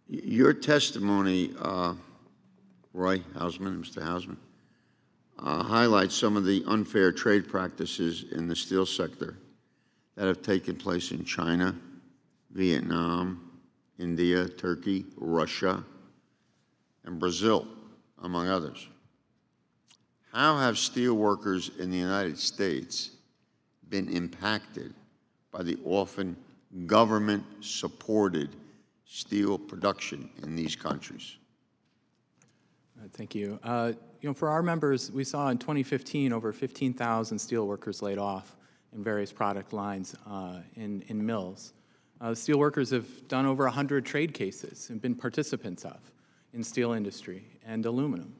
Your testimony, Roy Hausman, Mr. Hausman, highlights some of the unfair trade practices in the steel sector that have taken place in China, Vietnam, India, Turkey, Russia, and Brazil, among others. How have steel workers in the United States been impacted by the often government-supported steel production in these countries? Thank you. For our members, we saw in 2015 over 15,000 steel workers laid off in various product lines in mills. Steel workers have done over 100 trade cases and been participants of in steel industry and aluminum.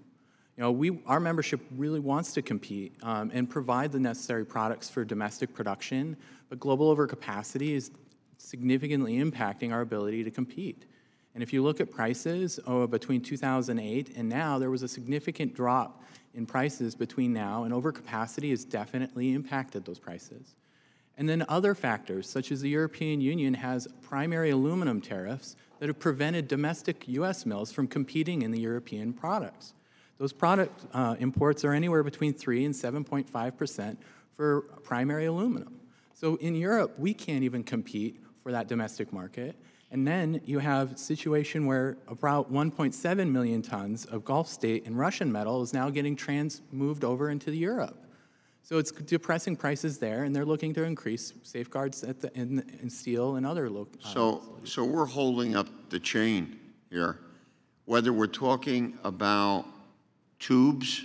Our membership really wants to compete and provide the necessary products for domestic production, but global overcapacity is significantly impacting our ability to compete. And if you look at prices between 2008 and now, there was a significant drop in prices between now, and overcapacity has definitely impacted those prices. And then other factors, such as the European Union has primary aluminum tariffs that have prevented domestic U.S. mills from competing in the European products. Those product imports are anywhere between 3 and 7.5% for primary aluminum. So in Europe, we can't even compete for that domestic market. And then you have a situation where about 1.7 million tons of Gulf state and Russian metal is now getting moved over into Europe. So it's depressing prices there, and they're looking to increase safeguards in steel and other So we're holding up the chain here, whether we're talking about tubes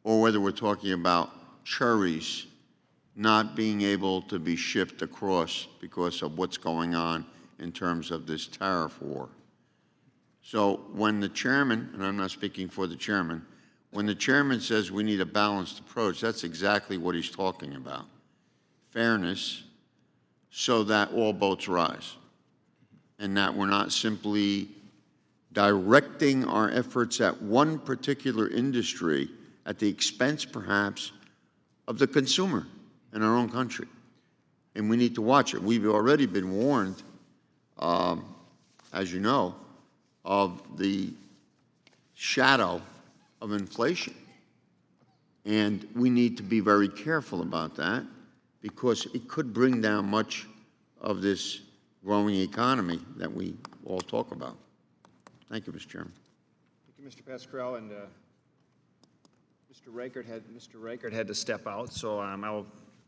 or whether we're talking about cherries not being able to be shipped across because of what's going on in terms of this tariff war. So when the chairman, and I'm not speaking for the chairman, when the chairman says we need a balanced approach, that's exactly what he's talking about. Fairness, so that all boats rise, and that we're not simply directing our efforts at one particular industry at the expense, perhaps, of the consumer in our own country. And we need to watch it. We've already been warned, as you know, of the shadow of inflation. And we need to be very careful about that because it could bring down much of this growing economy that we all talk about. Thank you, Mr. Chairman. Thank you, Mr. Pascrell, and Mr. Reichert had to step out, so I'll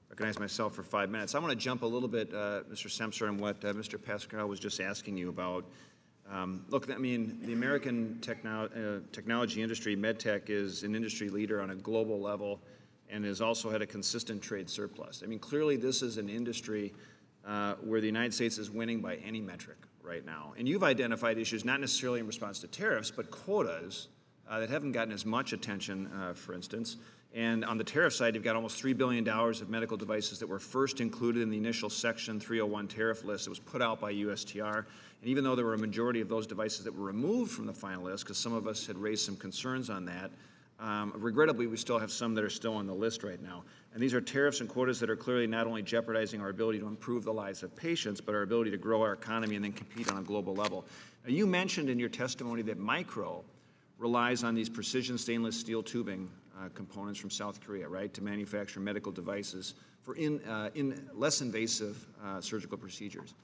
recognize myself for 5 minutes. I want to jump a little bit, Mr. Semser, on what Mr. Pascrell was just asking you about. Look, I mean, the American technology industry, MedTech, is an industry leader on a global level and has also had a consistent trade surplus. I mean, clearly this is an industry where the United States is winning by any metric right now. And you've identified issues not necessarily in response to tariffs, but quotas that haven't gotten as much attention, for instance. And on the tariff side, you've got almost $3 billion of medical devices that were first included in the initial Section 301 tariff list that was put out by USTR. And even though there were a majority of those devices that were removed from the final list, because some of us had raised some concerns on that, regrettably, we still have some that are still on the list right now. And these are tariffs and quotas that are clearly not only jeopardizing our ability to improve the lives of patients, but our ability to grow our economy and then compete on a global level. Now, you mentioned in your testimony that Micro relies on these precision stainless steel tubing components from South Korea, right, to manufacture medical devices for in less invasive surgical procedures.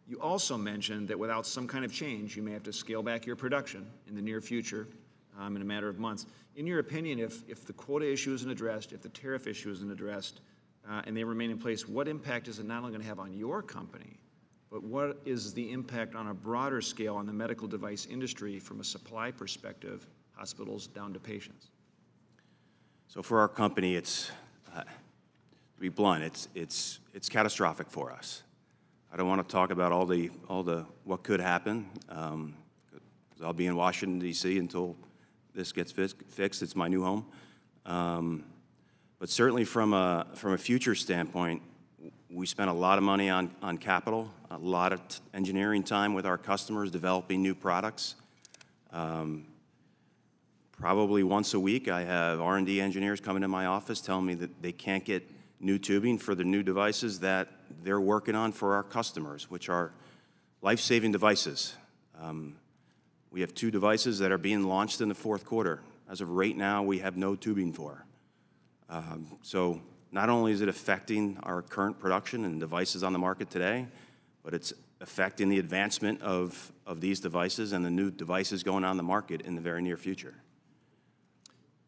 You also mentioned that without some kind of change, you may have to scale back your production in the near future in a matter of months. In your opinion, if the quota issue isn't addressed, if the tariff issue isn't addressed, and they remain in place, what impact is it not only going to have on your company, but what is the impact on a broader scale on the medical device industry from a supply perspective, hospitals down to patients? So for our company, it's, to be blunt, it's catastrophic for us. I don't want to talk about all the what could happen, because I'll be in Washington, D.C. until this gets fixed. It's my new home. But certainly from a future standpoint, we spent a lot of money on capital, a lot of engineering time with our customers developing new products. Probably once a week, I have R&D engineers coming to my office telling me that they can't get new tubing for the new devices that they're working on for our customers, which are life-saving devices. We have 2 devices that are being launched in the 4th quarter. As of right now, we have no tubing for. So not only is it affecting our current production and devices on the market today, but it's affecting the advancement of these devices and the new devices going on the market in the very near future.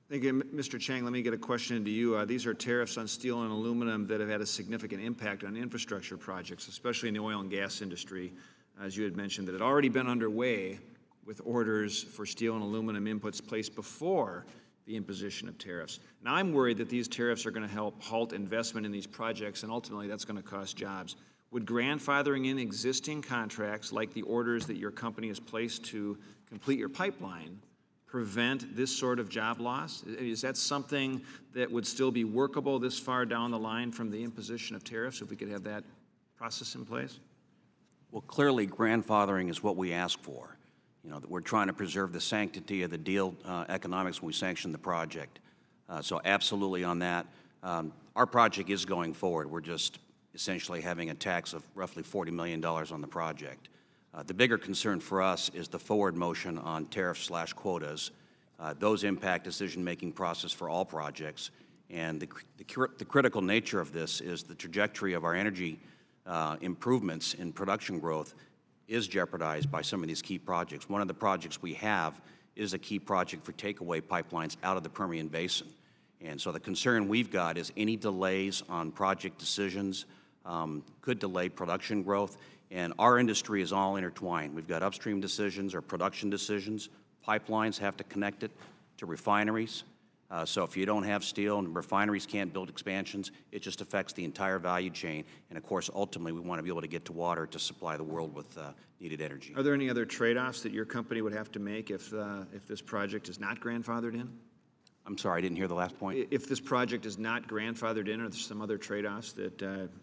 Thank you. Mr. Chang, let me get a question into you. These are tariffs on steel and aluminum that have had a significant impact on infrastructure projects, especially in the oil and gas industry, as you had mentioned, that had already been underway with orders for steel and aluminum inputs placed before the imposition of tariffs. Now, I'm worried that these tariffs are going to help halt investment in these projects, and ultimately that's going to cost jobs. Would grandfathering in existing contracts, like the orders that your company has placed to complete your pipeline, prevent this sort of job loss? Is that something that would still be workable this far down the line from the imposition of tariffs, if we could have that process in place? Well, clearly, grandfathering is what we ask for. You know, that we're trying to preserve the sanctity of the deal economics when we sanction the project. So absolutely on that. Our project is going forward. We're just essentially having a tax of roughly $40 million on the project. The bigger concern for us is the forward motion on tariffs/quotas. Those impact decision-making process for all projects. And the critical nature of this is the trajectory of our energy improvements in production growth is jeopardized by some of these key projects. One of the projects we have is a key project for takeaway pipelines out of the Permian Basin. And so the concern we've got is any delays on project decisions could delay production growth. And our industry is all intertwined. We've got upstream decisions or production decisions. Pipelines have to connect it to refineries. So if you don't have steel and refineries can't build expansions, it just affects the entire value chain. And of course, ultimately, we want to be able to get to water to supply the world with needed energy. Are there any other trade-offs that your company would have to make if this project is not grandfathered in? I'm sorry, I didn't hear the last point. If this project is not grandfathered in, are there some other trade-offs that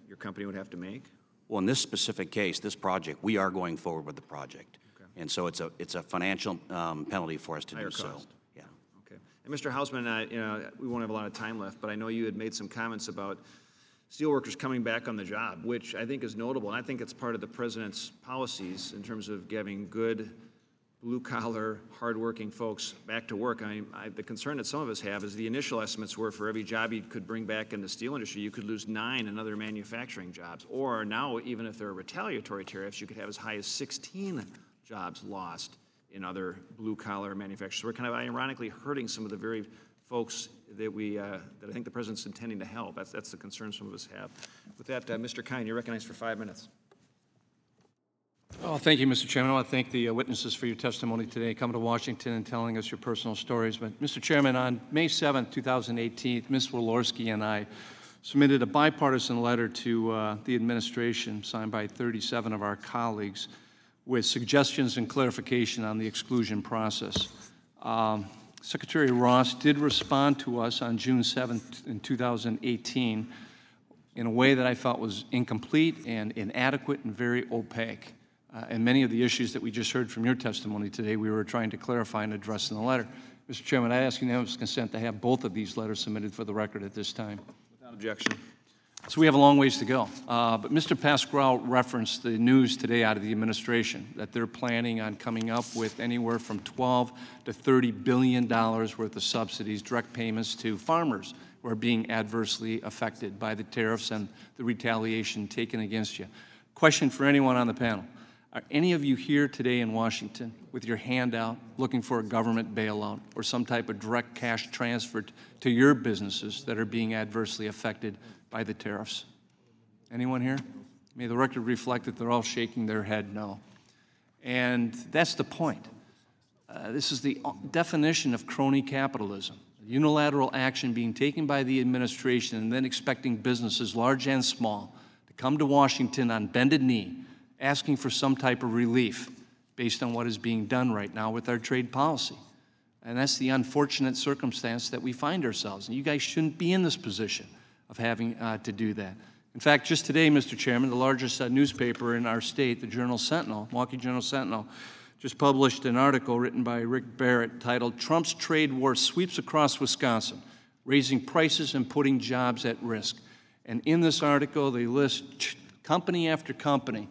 your company would have to make? Well, in this specific case, this project, we are going forward with the project. Okay. And so it's a financial penalty for us to do so. Yeah. Okay. And Mr. Hausman, you know, we won't have a lot of time left, but I know you had made some comments about steelworkers coming back on the job, which I think is notable, and I think it's part of the president's policies in terms of giving good, blue-collar, hard-working folks back to work. The concern that some of us have is the initial estimates were for every job you could bring back in the steel industry, you could lose 9 in other manufacturing jobs. Or now, even if there are retaliatory tariffs, you could have as high as 16 jobs lost in other blue-collar manufacturers. So we're kind of ironically hurting some of the very folks that that I think the president's intending to help. That's the concern some of us have. With that, Mr. Kine, you're recognized for 5 minutes. Oh, thank you, Mr. Chairman. I want to thank the witnesses for your testimony today, coming to Washington and telling us your personal stories. But, Mr. Chairman, on May 7th, 2018, Ms. Walorski and I submitted a bipartisan letter to the administration, signed by 37 of our colleagues, with suggestions and clarification on the exclusion process. Secretary Ross did respond to us on June 7th in 2018 in a way that I felt was incomplete and inadequate and very opaque. And many of the issues that we just heard from your testimony today, we were trying to clarify and address in the letter. Mr. Chairman, I ask unanimous consent to have both of these letters submitted for the record at this time. Without objection. So we have a long ways to go. But Mr. Pascrell referenced the news today out of the administration that they're planning on coming up with anywhere from $12 to $30 billion worth of subsidies, direct payments to farmers who are being adversely affected by the tariffs and the retaliation taken against you. Question for anyone on the panel. Are any of you here today in Washington with your hand out looking for a government bailout or some type of direct cash transfer to your businesses that are being adversely affected by the tariffs? Anyone here? May the record reflect that they're all shaking their head no. And that's the point. This is the definition of crony capitalism. Unilateral action being taken by the administration and then expecting businesses, large and small, to come to Washington on bended knee asking for some type of relief based on what is being done right now with our trade policy. And that's the unfortunate circumstance that we find ourselves in. You guys shouldn't be in this position of having to do that. In fact, just today, Mr. Chairman, the largest newspaper in our state, the Journal-Sentinel, Milwaukee Journal-Sentinel, just published an article written by Rick Barrett titled, "Trump's Trade War Sweeps Across Wisconsin, Raising Prices and Putting Jobs at Risk." And in this article, they list company after company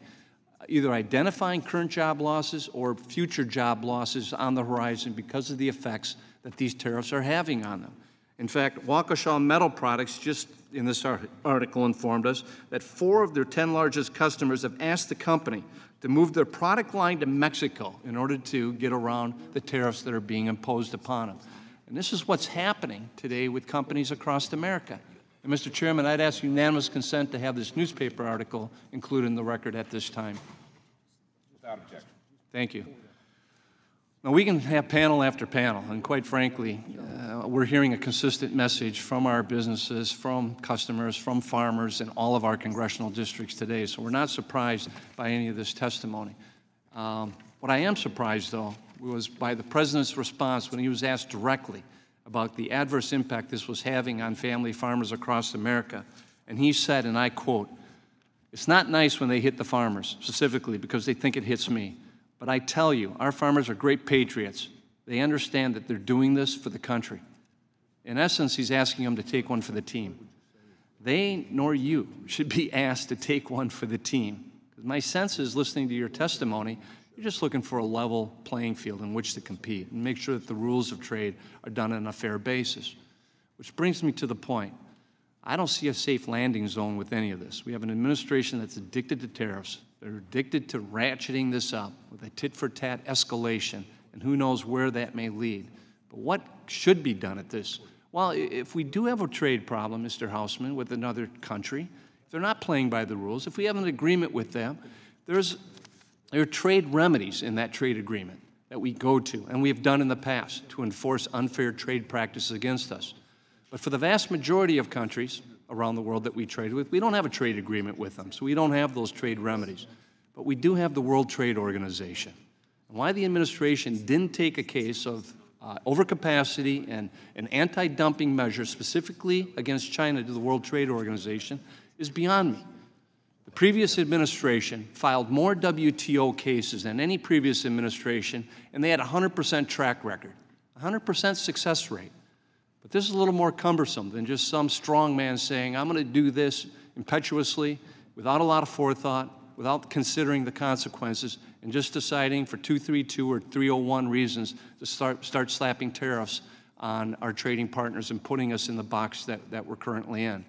either identifying current job losses or future job losses on the horizon because of the effects that these tariffs are having on them. In fact, Waukesha Metal Products, just in this article, informed us that 4 of their 10 largest customers have asked the company to move their product line to Mexico in order to get around the tariffs that are being imposed upon them. And this is what's happening today with companies across America. And Mr. Chairman, I'd ask unanimous consent to have this newspaper article included in the record at this time. Without objection. Thank you. Now, we can have panel after panel, and quite frankly, we're hearing a consistent message from our businesses, from customers, from farmers in all of our congressional districts today, so we're not surprised by any of this testimony. What I am surprised, though, was by the President's response when he was asked directly about the adverse impact this was having on family farmers across America. And he said, and I quote, "It's not nice when they hit the farmers, specifically because they think it hits me. But I tell you, our farmers are great patriots. They understand that they're doing this for the country." In essence, he's asking them to take one for the team. They nor you should be asked to take one for the team. My sense is, listening to your testimony, you're just looking for a level playing field in which to compete and make sure that the rules of trade are done on a fair basis. Which brings me to the point. I don't see a safe landing zone with any of this. We have an administration that's addicted to tariffs. They're addicted to ratcheting this up with a tit-for-tat escalation, and who knows where that may lead. But what should be done at this? Well, if we do have a trade problem, Mr. Hausman, with another country, if they're not playing by the rules, if we have an agreement with them, there are trade remedies in that trade agreement that we go to, and we have done in the past to enforce unfair trade practices against us. But for the vast majority of countries around the world that we trade with, we don't have a trade agreement with them, so we don't have those trade remedies. But we do have the World Trade Organization. And why the administration didn't take a case of overcapacity and an anti-dumping measure specifically against China to the World Trade Organization is beyond me. The previous administration filed more WTO cases than any previous administration, and they had a 100% track record, 100% success rate. But this is a little more cumbersome than just some strong man saying, I'm going to do this impetuously, without a lot of forethought, without considering the consequences, and just deciding for 232 or 301 reasons to start slapping tariffs on our trading partners and putting us in the box that we're currently in.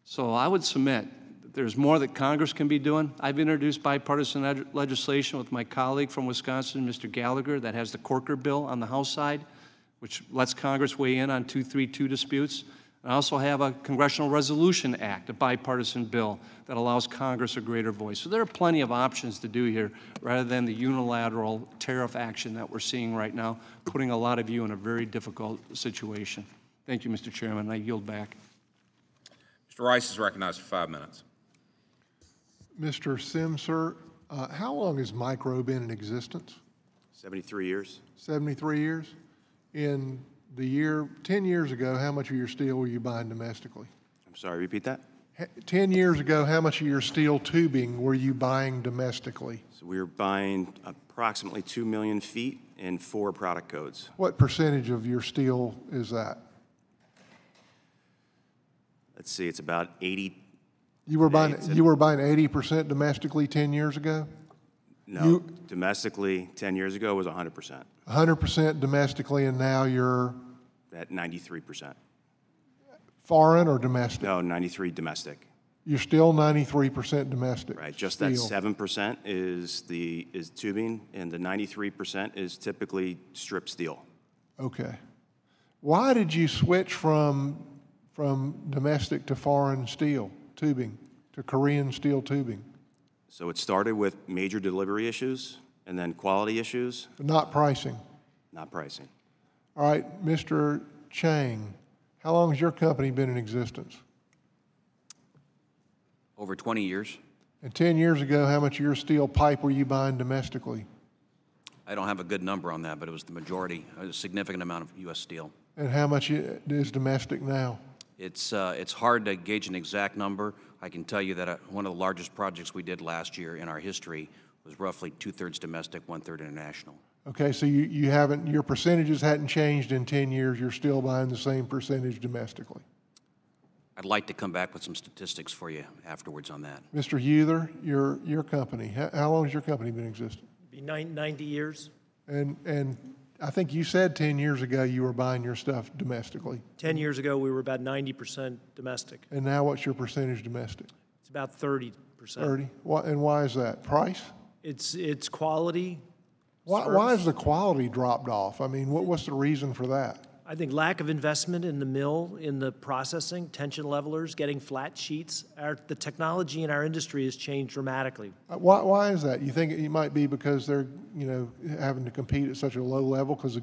So I would submit that there's more that Congress can be doing. I've introduced bipartisan legislation with my colleague from Wisconsin, Mr. Gallagher, that has the Corker bill on the House side, which lets Congress weigh in on 232 disputes. I also have a Congressional Resolution Act, a bipartisan bill that allows Congress a greater voice. So there are plenty of options to do here rather than the unilateral tariff action that we're seeing right now, putting a lot of you in a very difficult situation. Thank you, Mr. Chairman. I yield back. Mr. Rice is recognized for 5 minutes. Mr. Semser, how long has Micro been in existence? 73 years. 73 years? In the year, 10 years ago, how much of your steel were you buying domestically? I'm sorry, repeat that? 10 years ago, how much of your steel tubing were you buying domestically? So we were buying approximately 2 million feet in 4 product codes. What percentage of your steel is that? Let's see, it's about 80. You were buying 80% domestically 10 years ago? No, domestically 10 years ago was 100%. 100% domestically, and now you're? At 93%. Foreign or domestic? No, 93 domestic. You're still 93% domestic. Right, just steel. that 7% is tubing, and the 93% is typically strip steel. Okay. Why did you switch from domestic to foreign steel tubing, to Korean steel tubing? So it started with major delivery issues and then quality issues. Not pricing? Not pricing. All right, Mr. Chang, how long has your company been in existence? Over 20 years. And 10 years ago, how much of your steel pipe were you buying domestically? I don't have a good number on that, but it was the majority, a significant amount of U.S. steel. And how much is domestic now? It's hard to gauge an exact number. I can tell you that one of the largest projects we did last year in our history was roughly 2/3 domestic, 1/3 international. Okay, so you haven't, your percentages hadn't changed in 10 years. You're still buying the same percentage domestically. I'd like to come back with some statistics for you afterwards on that. Mr. Euther, your company, how long has your company been in existence? Be 90 years. And I think you said 10 years ago you were buying your stuff domestically. 10 years ago, we were about 90% domestic. And now what's your percentage domestic? It's about 30%. 30. And why is that? Price? It's quality. Why has the quality dropped off? I mean, what's the reason for that? I think lack of investment in the mill, in the processing, tension levelers, getting flat sheets. The technology in our industry has changed dramatically. Why is that? You think it might be because they're, having to compete at such a low level because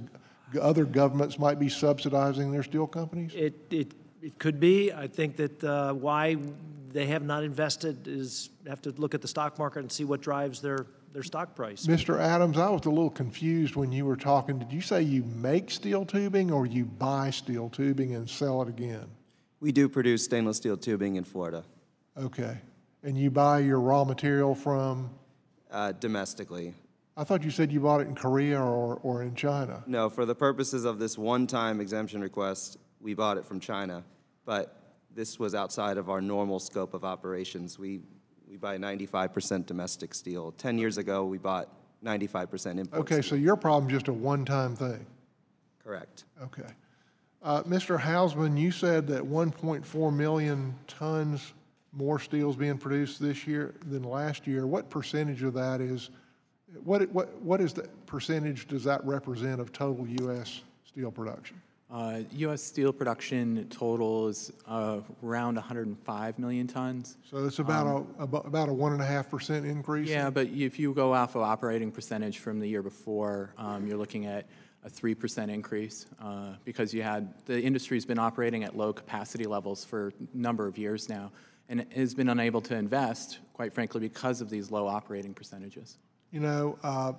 other governments might be subsidizing their steel companies? It could be. I think that why they have not invested is have to look at the stock market and see what drives their stock price. Mr. Adams, I was a little confused when you were talking. Did you say you make steel tubing or you buy steel tubing and sell it again? We do produce stainless steel tubing in Florida. Okay. And you buy your raw material from? Domestically. I thought you said you bought it in Korea or in China. No, for the purposes of this one-time exemption request, we bought it from China, but this was outside of our normal scope of operations. We buy 95% domestic steel. 10 years ago, we bought 95% import Okay, steel. so your problem is just a one-time thing. Correct. Okay. Mr. Hausman, you said that 1.4 million tons more steel is being produced this year than last year. What percentage of that is, what is the percentage does that represent of total U.S. steel production? U.S. steel production total is around 105 million tons. So it's about a 1.5% increase? Yeah, but if you go off of operating percentage from the year before, you're looking at a 3% increase because the industry's been operating at low capacity levels for a number of years now and has been unable to invest, quite frankly, because of these low operating percentages. You know,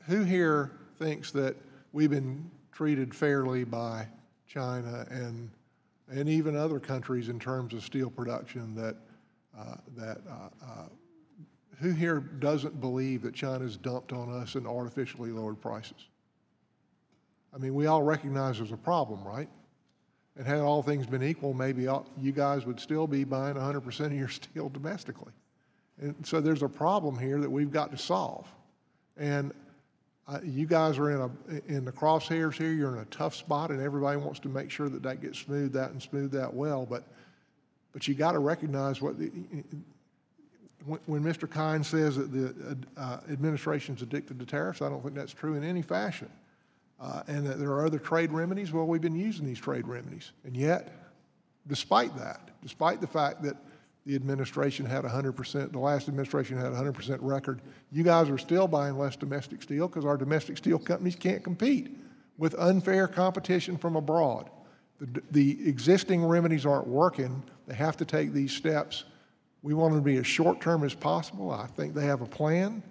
who here thinks that we've been treated fairly by China and even other countries in terms of steel production, who here doesn't believe that China's dumped on us and artificially lowered prices? I mean, we all recognize there's a problem, right? And had all things been equal, maybe you guys would still be buying 100% of your steel domestically. And so there's a problem here that we've got to solve. And you guys are in the crosshairs here. You're in a tough spot, and everybody wants to make sure that gets smoothed out and smoothed out well. But you got to recognize when Mr. Kine says that the administration's addicted to tariffs, I don't think that's true in any fashion. And that there are other trade remedies. Well, we've been using these trade remedies, and yet, despite the fact that the administration had 100%, the last administration had 100% record, you guys are still buying less domestic steel because our domestic steel companies can't compete with unfair competition from abroad. The existing remedies aren't working. They have to take these steps. We want them to be as short-term as possible. I think they have a plan,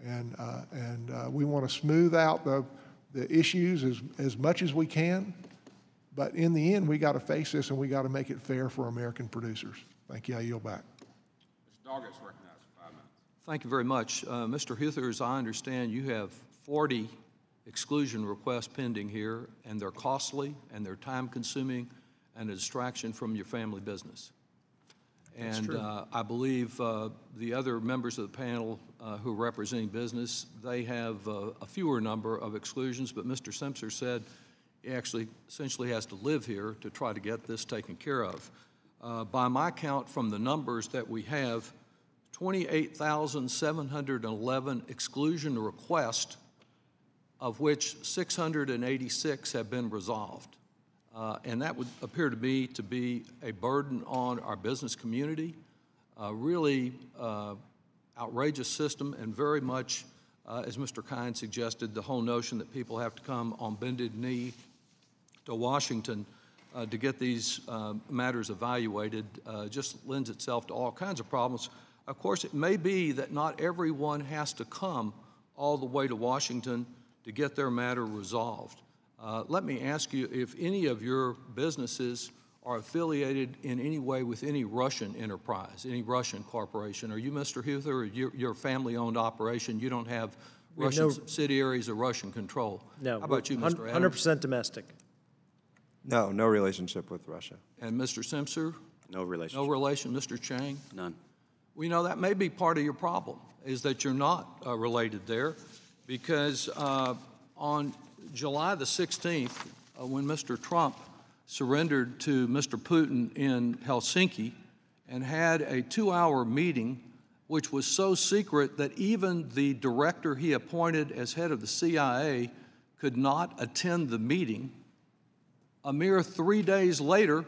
and we want to smooth out the issues as much as we can. But in the end, we got to face this, and we got to make it fair for American producers. Thank you. I yield back. Mr. Doggett's recognized for 5 minutes. Thank you very much. Mr. Huther, as I understand, you have 40 exclusion requests pending here, and they're costly, and they're time-consuming, and a distraction from your family business. And I believe the other members of the panel who are representing business, they have a fewer number of exclusions, but Mr. Simpson said he actually essentially has to live here to try to get this taken care of. By my count, from the numbers that we have, 28,711 exclusion requests, of which 686 have been resolved. And that would appear to me to be a burden on our business community, a really outrageous system, and very much, as Mr. Kine suggested, the whole notion that people have to come on bended knee to Washington to get these matters evaluated just lends itself to all kinds of problems. Of course, it may be that not everyone has to come all the way to Washington to get their matter resolved. Let me ask you if any of your businesses are affiliated in any way with any Russian enterprise, any Russian corporation. Are you, Mr. Huther, or you're a family-owned operation? You don't have Russian subsidiaries or Russian control? No. How about you, Mr. Adams? 100% domestic. No, no relationship with Russia. And Mr. Simpson? No relationship. No relation. Mr. Chang? None. We know that may be part of your problem, is that you're not related there, because on July the 16th, when Mr. Trump surrendered to Mr. Putin in Helsinki and had a 2-hour meeting, which was so secret that even the director he appointed as head of the CIA could not attend the meeting, a mere 3 days later,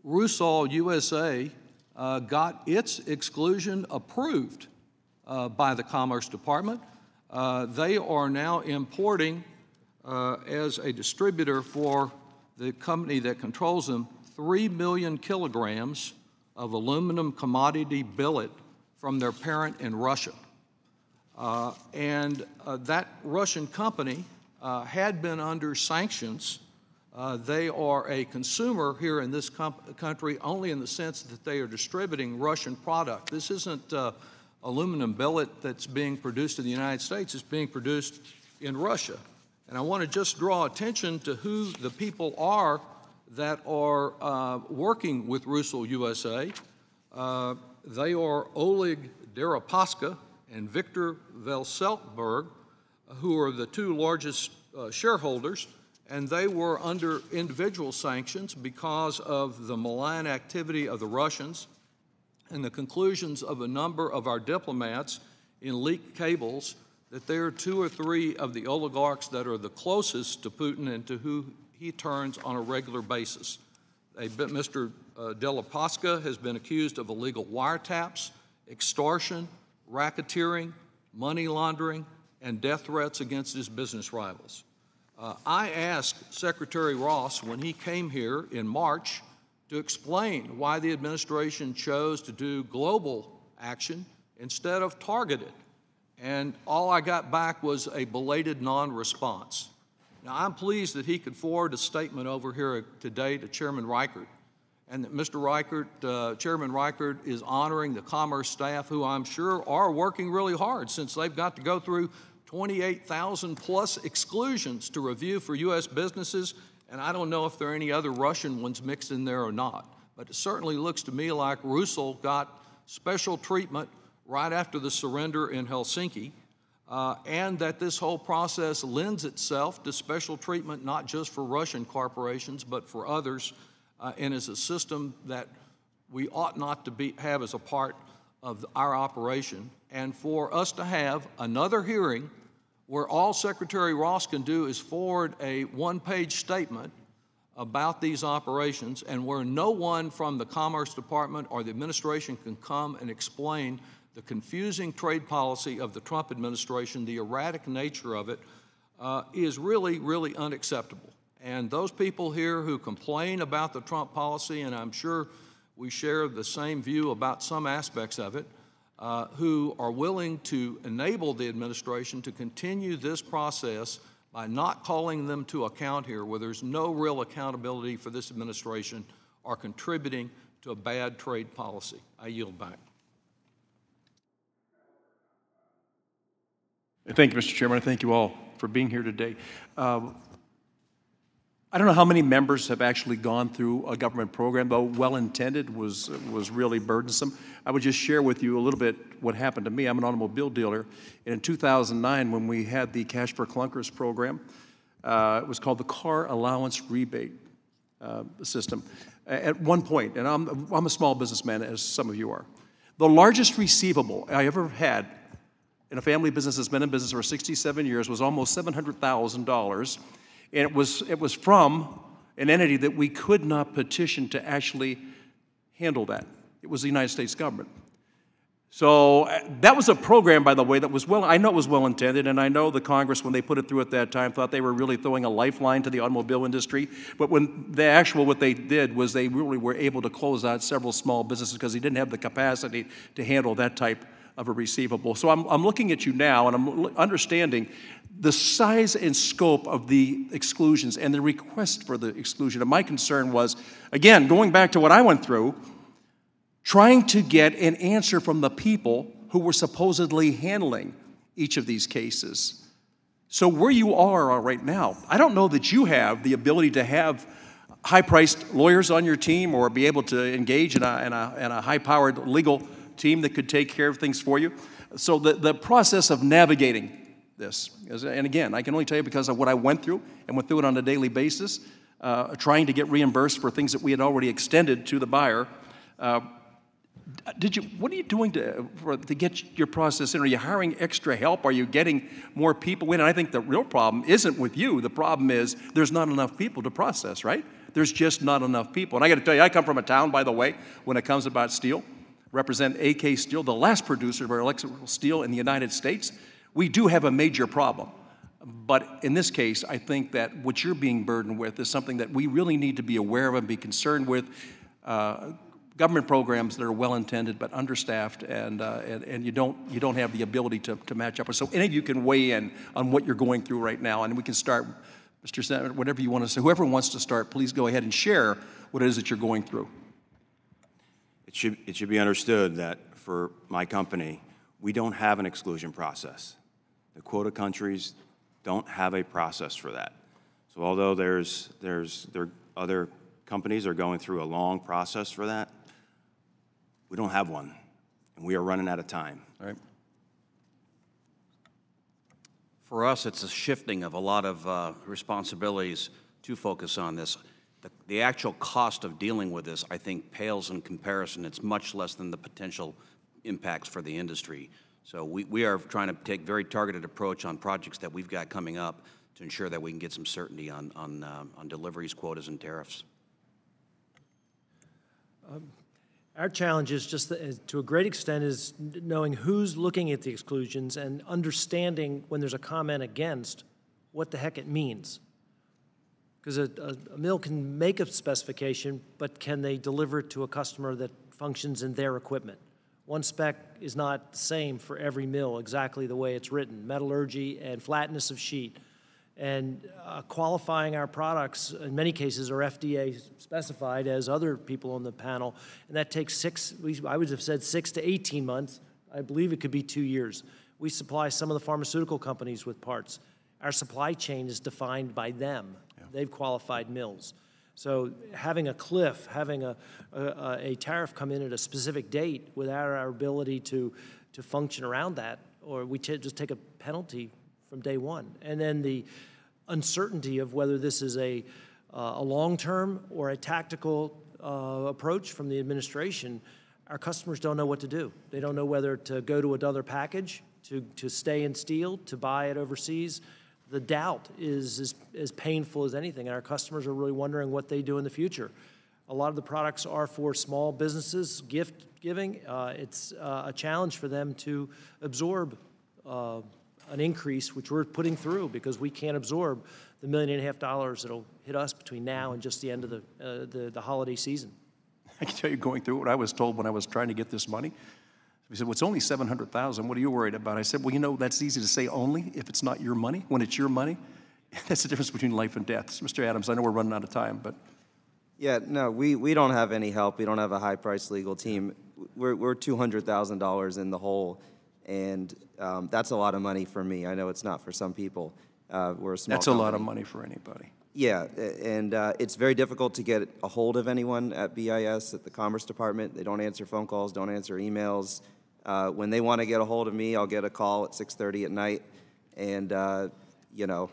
Rusal USA got its exclusion approved by the Commerce Department. They are now importing, as a distributor for the company that controls them, 3 million kilograms of aluminum commodity billet from their parent in Russia. That Russian company had been under sanctions. They are a consumer here in this country only in the sense that they are distributing Russian product. This isn't aluminum billet that's being produced in the United States. It's being produced in Russia. And I want to just draw attention to who the people are that are working with Rusal USA. They are Oleg Deripaska and Viktor Velseltberg, who are the two largest shareholders, and they were under individual sanctions because of the malign activity of the Russians and the conclusions of a number of our diplomats in leaked cables that there are 2 or 3 of the oligarchs that are the closest to Putin and to who he turns on a regular basis. Mr. Della Pasca has been accused of illegal wiretaps, extortion, racketeering, money laundering, and death threats against his business rivals. I asked Secretary Ross when he came here in March to explain why the administration chose to do global action instead of targeted. And all I got back was a belated non-response. Now, I'm pleased that he could forward a statement over here today to Chairman Reichert, and that Mr. Reichert, Chairman Reichert, is honoring the Commerce staff, who I'm sure are working really hard since they've got to go through 28,000 plus exclusions to review for U.S. businesses, and I don't know if there are any other Russian ones mixed in there or not. But it certainly looks to me like Rusal got special treatment right after the surrender in Helsinki, and that this whole process lends itself to special treatment not just for Russian corporations but for others, and is a system that we ought not to have as a part of our operation. And for us to have another hearing where all Secretary Ross can do is forward a one-page statement about these operations, and where no one from the Commerce Department or the administration can come and explain the confusing trade policy of the Trump administration, the erratic nature of it, is really, really unacceptable. And those people here who complain about the Trump policy, and I'm sure we share the same view about some aspects of it, who are willing to enable the administration to continue this process by not calling them to account here, where there's no real accountability for this administration, are contributing to a bad trade policy. I yield back. Thank you, Mr. Chairman. I thank you all for being here today. I don't know how many members have actually gone through a government program, though well-intended was really burdensome. I would just share with you a little bit what happened to me. I'm an automobile dealer. And in 2009, when we had the Cash for Clunkers program, it was called the Car Allowance Rebate System. At one point, and I'm a small businessman, as some of you are, the largest receivable I ever had in a family business that's been in business for 67 years was almost $700,000. And it was from an entity that we could not petition to actually handle that. It was the United States government. So that was a program, by the way, that was I know it was well-intended, and I know the Congress, when they put it through at that time, thought they were really throwing a lifeline to the automobile industry. But what they did was they really were able to close out several small businesses because they didn't have the capacity to handle that type of a receivable. So I'm looking at you now, and I'm understanding the size and scope of the exclusions and the request for the exclusion. And my concern was, again, going back to what I went through, trying to get an answer from the people who were supposedly handling each of these cases. So where you are right now, I don't know that you have the ability to have high-priced lawyers on your team or be able to engage in a high-powered legal team that could take care of things for you. So the process of navigating this, and again, I can only tell you because of what I went through and went through it on a daily basis, trying to get reimbursed for things that we had already extended to the buyer. What are you doing to get your process in? Are you hiring extra help? Are you getting more people in? And I think the real problem isn't with you. The problem is there's not enough people to process, right? There's just not enough people. And I got to tell you, I come from a town, by the way, when it comes about steel, represent AK Steel, the last producer of our electrical steel in the United States. We do have a major problem. But in this case, I think that what you're being burdened with is something that we really need to be aware of and be concerned with. Government programs that are well-intended but understaffed, and you don't have the ability to match up. So any of you can weigh in on what you're going through right now, and we can start, Mr. Senator, whatever you want to say. Whoever wants to start, please go ahead and share what it is that you're going through. It should be understood that for my company, we don't have an exclusion process. The quota countries don't have a process for that. So although there other companies are going through a long process for that, we don't have one, and we are running out of time. All right. For us, it's a shifting of a lot of responsibilities to focus on this. The actual cost of dealing with this, I think, pales in comparison. It's much less than the potential impacts for the industry. So we are trying to take a very targeted approach on projects that we've got coming up to ensure that we can get some certainty on deliveries, quotas, and tariffs. Our challenge is just, to a great extent, is knowing who's looking at the exclusions and understanding when there's a comment against what the heck it means. Because a mill can make a specification, but can they deliver it to a customer that functions in their equipment? One spec is not the same for every mill exactly the way it's written. Metallurgy and flatness of sheet. And qualifying our products, in many cases, are FDA specified as other people on the panel, and that takes I would have said 6 to 18 months. I believe it could be 2 years. We supply some of the pharmaceutical companies with parts. Our supply chain is defined by them. Yeah. They've qualified mills. So having a cliff, having a tariff come in at a specific date without our ability to function around that, or we just take a penalty from day one. And then the uncertainty of whether this is a long-term or a tactical approach from the administration, our customers don't know what to do. They don't know whether to go to another package, to stay in steel, to buy it overseas. The doubt is as painful as anything, and our customers are really wondering what they do in the future. A lot of the products are for small businesses, gift giving. It's a challenge for them to absorb an increase, which we're putting through because we can't absorb the $1.5 million that'll hit us between now and just the end of the holiday season. I can tell you, going through what I was told when I was trying to get this money, he said, well, it's only $700,000. What are you worried about? I said, well, you know, that's easy to say only if it's not your money. When it's your money, that's the difference between life and death. So, Mr. Adams, I know we're running out of time, but. Yeah, no, we don't have any help. We don't have a high-priced legal team. We're $200,000 in the hole, and that's a lot of money for me. I know it's not for some people. We're a small That's company. a lot of money for anybody. Yeah, and it's very difficult to get a hold of anyone at BIS, at the Commerce Department. They don't answer phone calls, don't answer emails. When they want to get a hold of me, I'll get a call at 6:30 at night, and you know,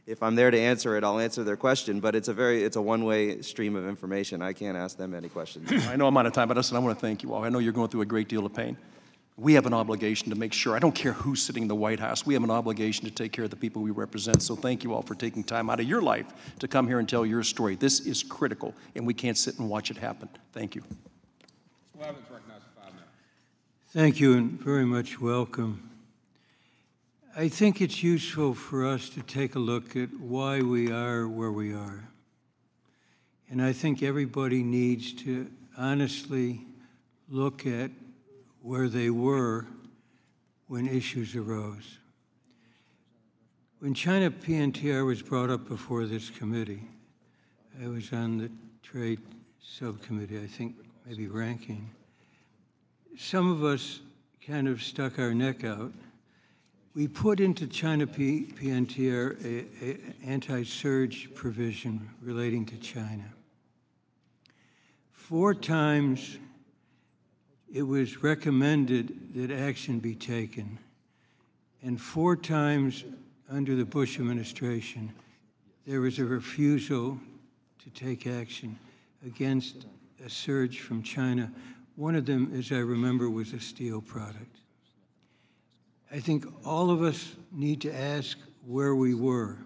if I'm there to answer it, I'll answer their question. But it's a one-way stream of information. I can't ask them any questions. I know I'm out of time, but listen, I want to thank you all. I know you're going through a great deal of pain. We have an obligation to make sure, I don't care who's sitting in the White House, we have an obligation to take care of the people we represent. So thank you all for taking time out of your life to come here and tell your story. This is critical, and we can't sit and watch it happen. Thank you. Mr. Evans, recognized for 5 minutes. Thank you, and very much welcome. I think it's useful for us to take a look at why we are where we are. And I think everybody needs to honestly look at where they were when issues arose. When China PNTR was brought up before this committee, I was on the trade subcommittee, I think maybe ranking. Some of us kind of stuck our neck out. We put into China PNTR an anti-surge provision relating to China. 4 times it was recommended that action be taken, and 4 times under the Bush administration, there was a refusal to take action against a surge from China. One of them, as I remember, was a steel product. I think all of us need to ask where we were.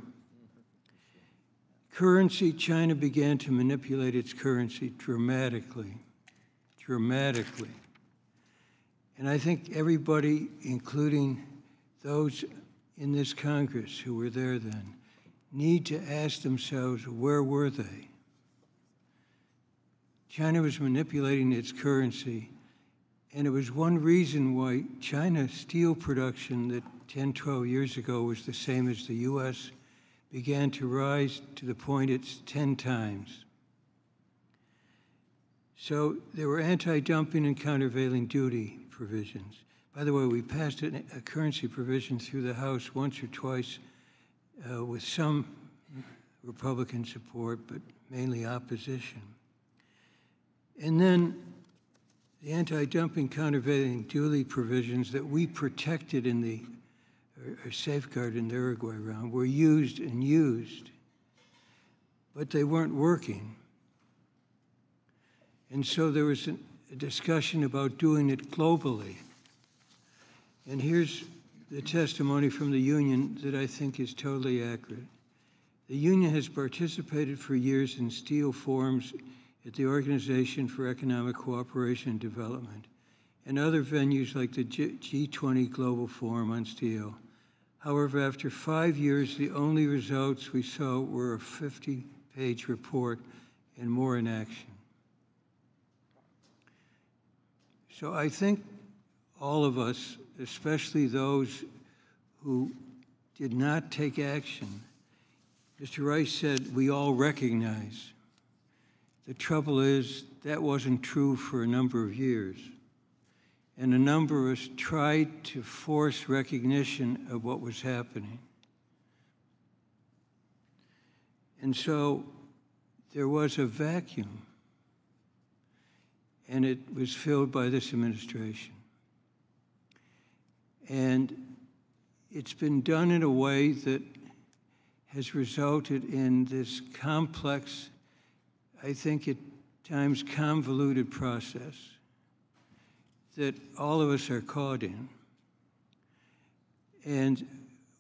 Currency, China began to manipulate its currency dramatically. And I think everybody, including those in this Congress who were there then, need to ask themselves, where were they? China was manipulating its currency, and it was one reason why China's steel production that 10, 12 years ago was the same as the U.S. began to rise to the point it's 10 times. So there were anti-dumping and countervailing duty provisions. By the way, we passed a currency provision through the House once or twice with some Republican support, but mainly opposition. And then the anti-dumping countervailing duty provisions that we protected in the, or safeguarded in the Uruguay round were used and used, but they weren't working. And so there was a discussion about doing it globally. And here's the testimony from the union that I think is totally accurate. The union has participated for years in steel forums at the Organization for Economic Cooperation and Development and other venues like the G20 Global Forum on Steel. However, after 5 years, the only results we saw were a 50-page report and more inaction. So I think all of us, especially those who did not take action, Mr. Rice said, we all recognize. The trouble is that wasn't true for a number of years. And a number of us tried to force recognition of what was happening. And so there was a vacuum, and it was filled by this administration. And it's been done in a way that has resulted in this complex, I think at times convoluted process that all of us are caught in. And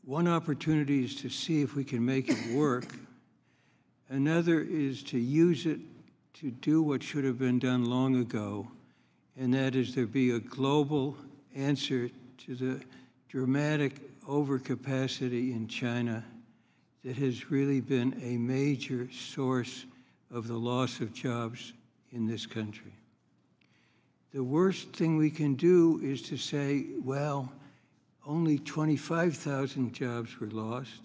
one opportunity is to see if we can make it work. Another is to use it to do what should have been done long ago, and that is there be a global answer to the dramatic overcapacity in China that has really been a major source of the loss of jobs in this country. The worst thing we can do is to say, well, only 25,000 jobs were lost,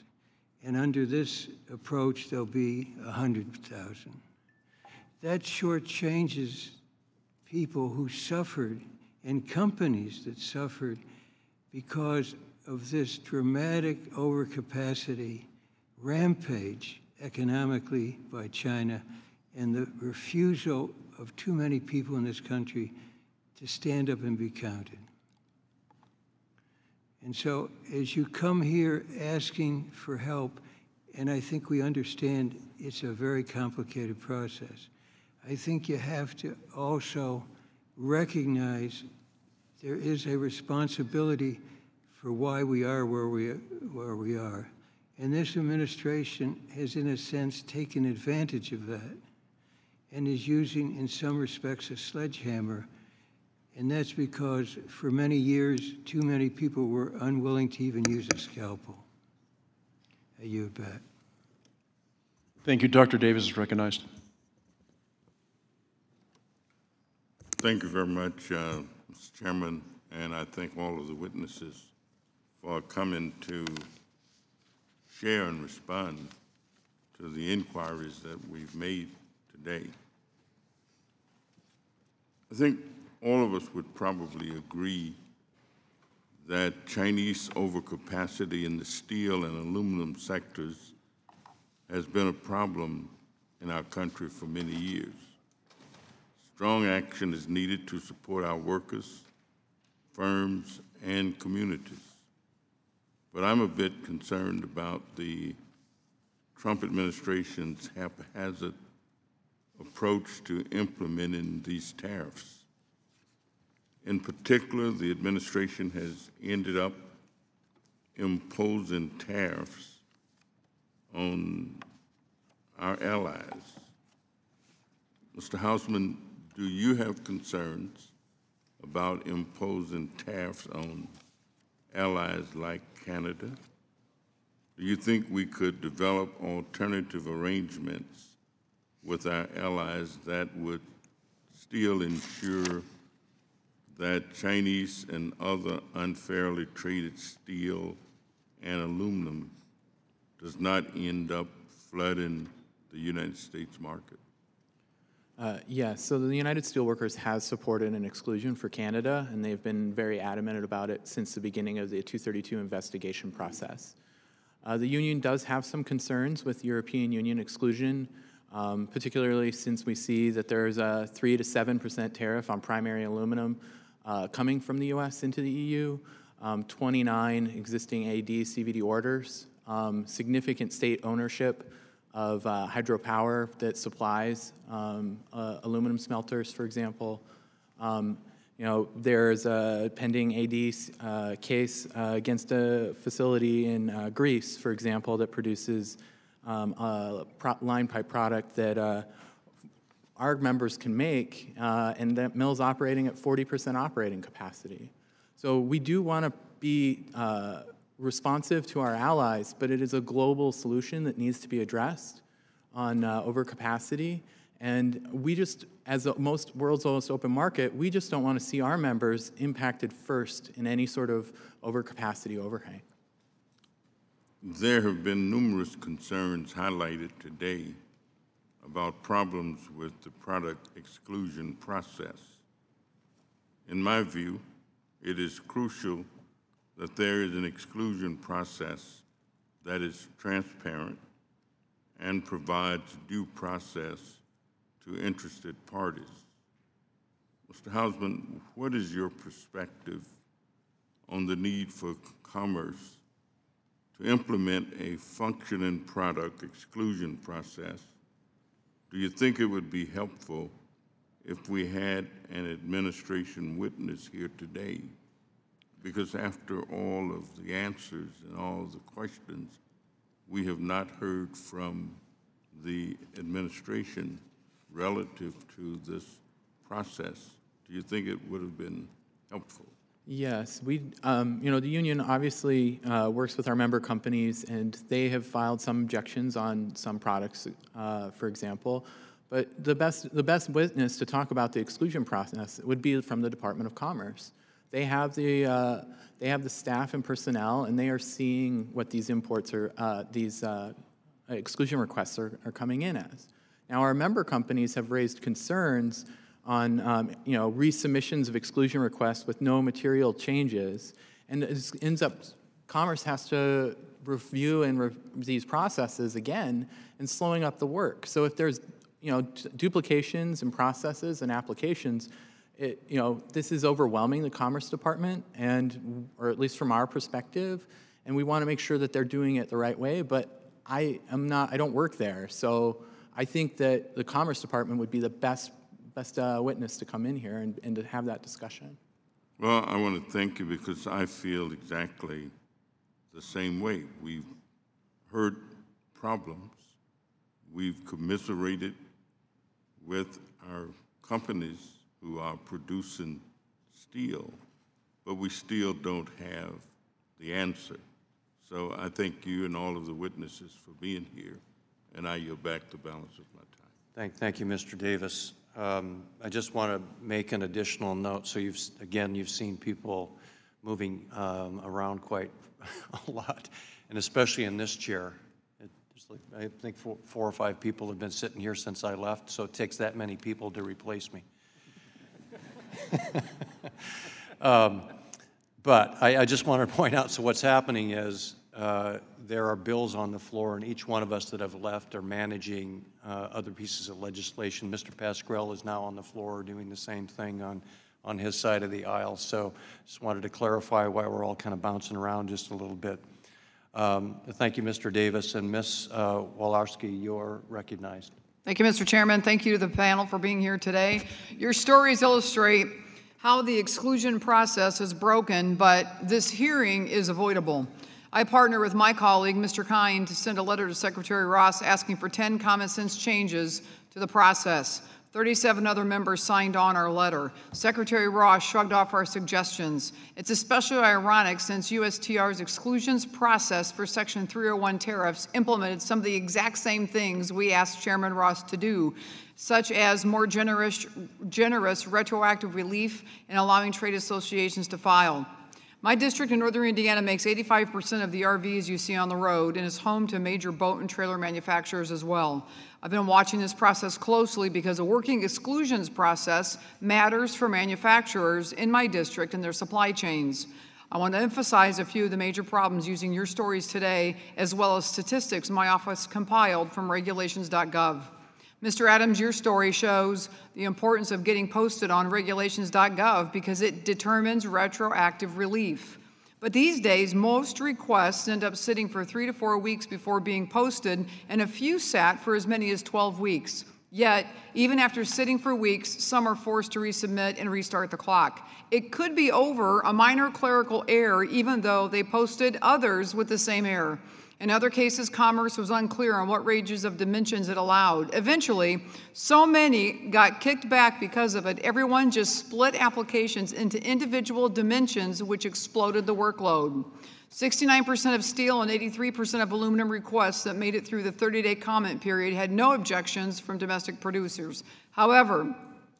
and under this approach, there'll be 100,000. That shortchanges people who suffered and companies that suffered because of this dramatic overcapacity rampage economically by China and the refusal of too many people in this country to stand up and be counted. And so as you come here asking for help, and I think we understand it's a very complicated process, I think you have to also recognize there is a responsibility for why we are where we are. And this administration has, in a sense, taken advantage of that and is using, in some respects, a sledgehammer. And that's because for many years, too many people were unwilling to even use a scalpel. I yield back. Thank you. Dr. Davis is recognized. Thank you very much, Mr. Chairman, and I thank all of the witnesses for coming to share and respond to the inquiries that we've made today. I think all of us would probably agree that Chinese overcapacity in the steel and aluminum sectors has been a problem in our country for many years. Strong action is needed to support our workers, firms, and communities. But I'm a bit concerned about the Trump administration's haphazard approach to implementing these tariffs. In particular, the administration has ended up imposing tariffs on our allies. Mr. Hausman, do you have concerns about imposing tariffs on allies like Canada? Do you think we could develop alternative arrangements with our allies that would still ensure that Chinese and other unfairly traded steel and aluminum does not end up flooding the United States market? Yes, so the United Steelworkers has supported an exclusion for Canada, and they've been very adamant about it since the beginning of the 232 investigation process. The union does have some concerns with European Union exclusion, particularly since we see that there's a 3 to 7% tariff on primary aluminum coming from the U.S. into the EU, 29 existing AD CVD orders, significant state ownership of hydropower that supplies aluminum smelters, for example, There's a pending AD case against a facility in Greece, for example, that produces a line pipe product that our members can make, and that mill's operating at 40% operating capacity. So we do want to be responsive to our allies, but it is a global solution that needs to be addressed on overcapacity. And we just, as the world's most open market, we just don't want to see our members impacted first in any sort of overcapacity overhang. There have been numerous concerns highlighted today about problems with the product exclusion process. In my view, it is crucial that there is an exclusion process that is transparent and provides due process to interested parties. Mr. Hausman, what is your perspective on the need for Commerce to implement a functioning product exclusion process? Do you think it would be helpful if we had an administration witness here today? Because after all of the answers and all of the questions, we have not heard from the administration relative to this process. Do you think it would have been helpful? Yes, the union obviously works with our member companies, and they have filed some objections on some products, for example. But the best witness to talk about the exclusion process would be from the Department of Commerce. They have the staff and personnel, and they are seeing what these imports are, these exclusion requests are coming in as. Now, our member companies have raised concerns on resubmissions of exclusion requests with no material changes, and it ends up Commerce has to review these processes again and slowing up the work. So if there's duplications in processes and applications, this is overwhelming the Commerce Department, or at least from our perspective, and we want to make sure that they're doing it the right way. But I don't work there, so I think that the Commerce Department would be the best witness to come in here and to have that discussion. Well, I want to thank you because I feel exactly the same way. We've heard problems. We've commiserated with our companies who are producing steel, but we still don't have the answer. So I thank you and all of the witnesses for being here, and I yield back the balance of my time. Thank you, Mr. Davis. I just want to make an additional note. So you've seen people moving around quite a lot, and especially in this chair. I think four or five people have been sitting here since I left, so it takes that many people to replace me. But I just want to point out, so what's happening is there are bills on the floor, and each one of us that have left are managing other pieces of legislation. Mr. Pascrell is now on the floor doing the same thing on his side of the aisle. So just wanted to clarify why we're all kind of bouncing around just a little bit. Thank you, Mr. Davis. And Ms. Walarski, you're recognized. Thank you, Mr. Chairman. Thank you to the panel for being here today. Your stories illustrate how the exclusion process is broken, but this hearing is avoidable. I partner with my colleague, Mr. Kine, to send a letter to Secretary Ross asking for 10 common sense changes to the process. 37 other members signed on our letter. Secretary Ross shrugged off our suggestions. It's especially ironic since USTR's exclusions process for Section 301 tariffs implemented some of the exact same things we asked Chairman Ross to do, such as more generous retroactive relief and allowing trade associations to file. My district in northern Indiana makes 85% of the RVs you see on the road and is home to major boat and trailer manufacturers as well. I've been watching this process closely because a working exclusions process matters for manufacturers in my district and their supply chains. I want to emphasize a few of the major problems using your stories today, as well as statistics my office compiled from regulations.gov. Mr. Adams, your story shows the importance of getting posted on regulations.gov because it determines retroactive relief. But these days, most requests end up sitting for 3 to 4 weeks before being posted, and a few sat for as many as 12 weeks. Yet, even after sitting for weeks, some are forced to resubmit and restart the clock. It could be over a minor clerical error, even though they posted others with the same error. In other cases, Commerce was unclear on what ranges of dimensions it allowed. Eventually, so many got kicked back because of it, everyone just split applications into individual dimensions, which exploded the workload. 69% of steel and 83% of aluminum requests that made it through the 30-day comment period had no objections from domestic producers. However,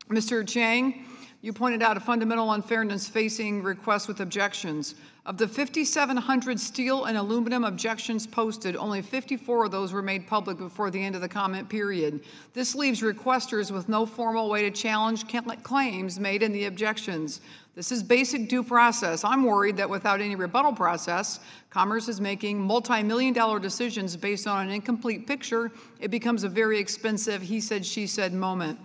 Mr. Chang, you pointed out a fundamental unfairness facing requests with objections. Of the 5,700 steel and aluminum objections posted, only 54 of those were made public before the end of the comment period. This leaves requesters with no formal way to challenge claims made in the objections. This is basic due process. I'm worried that without any rebuttal process, Commerce is making multi-million-dollar decisions based on an incomplete picture. It becomes a very expensive he said, she said moment.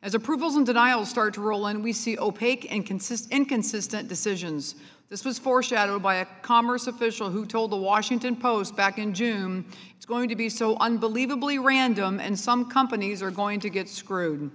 As approvals and denials start to roll in, we see opaque and inconsistent decisions. This was foreshadowed by a Commerce official who told the Washington Post back in June, it's going to be so unbelievably random and some companies are going to get screwed.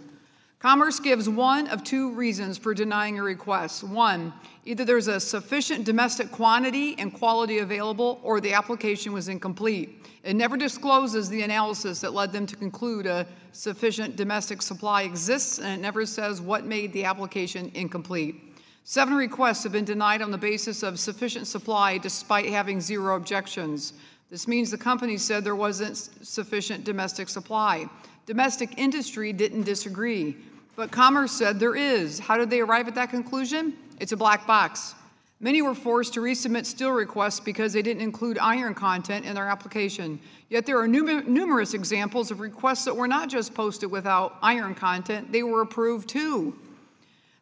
Commerce gives one of two reasons for denying a request. One, either there's a sufficient domestic quantity and quality available, or the application was incomplete. It never discloses the analysis that led them to conclude a sufficient domestic supply exists, and it never says what made the application incomplete. 7 requests have been denied on the basis of sufficient supply despite having 0 objections. This means the company said there wasn't sufficient domestic supply. Domestic industry didn't disagree, but Commerce said there is. How did they arrive at that conclusion? It's a black box. Many were forced to resubmit steel requests because they didn't include iron content in their application. Yet there are numerous examples of requests that were not just posted without iron content, they were approved too.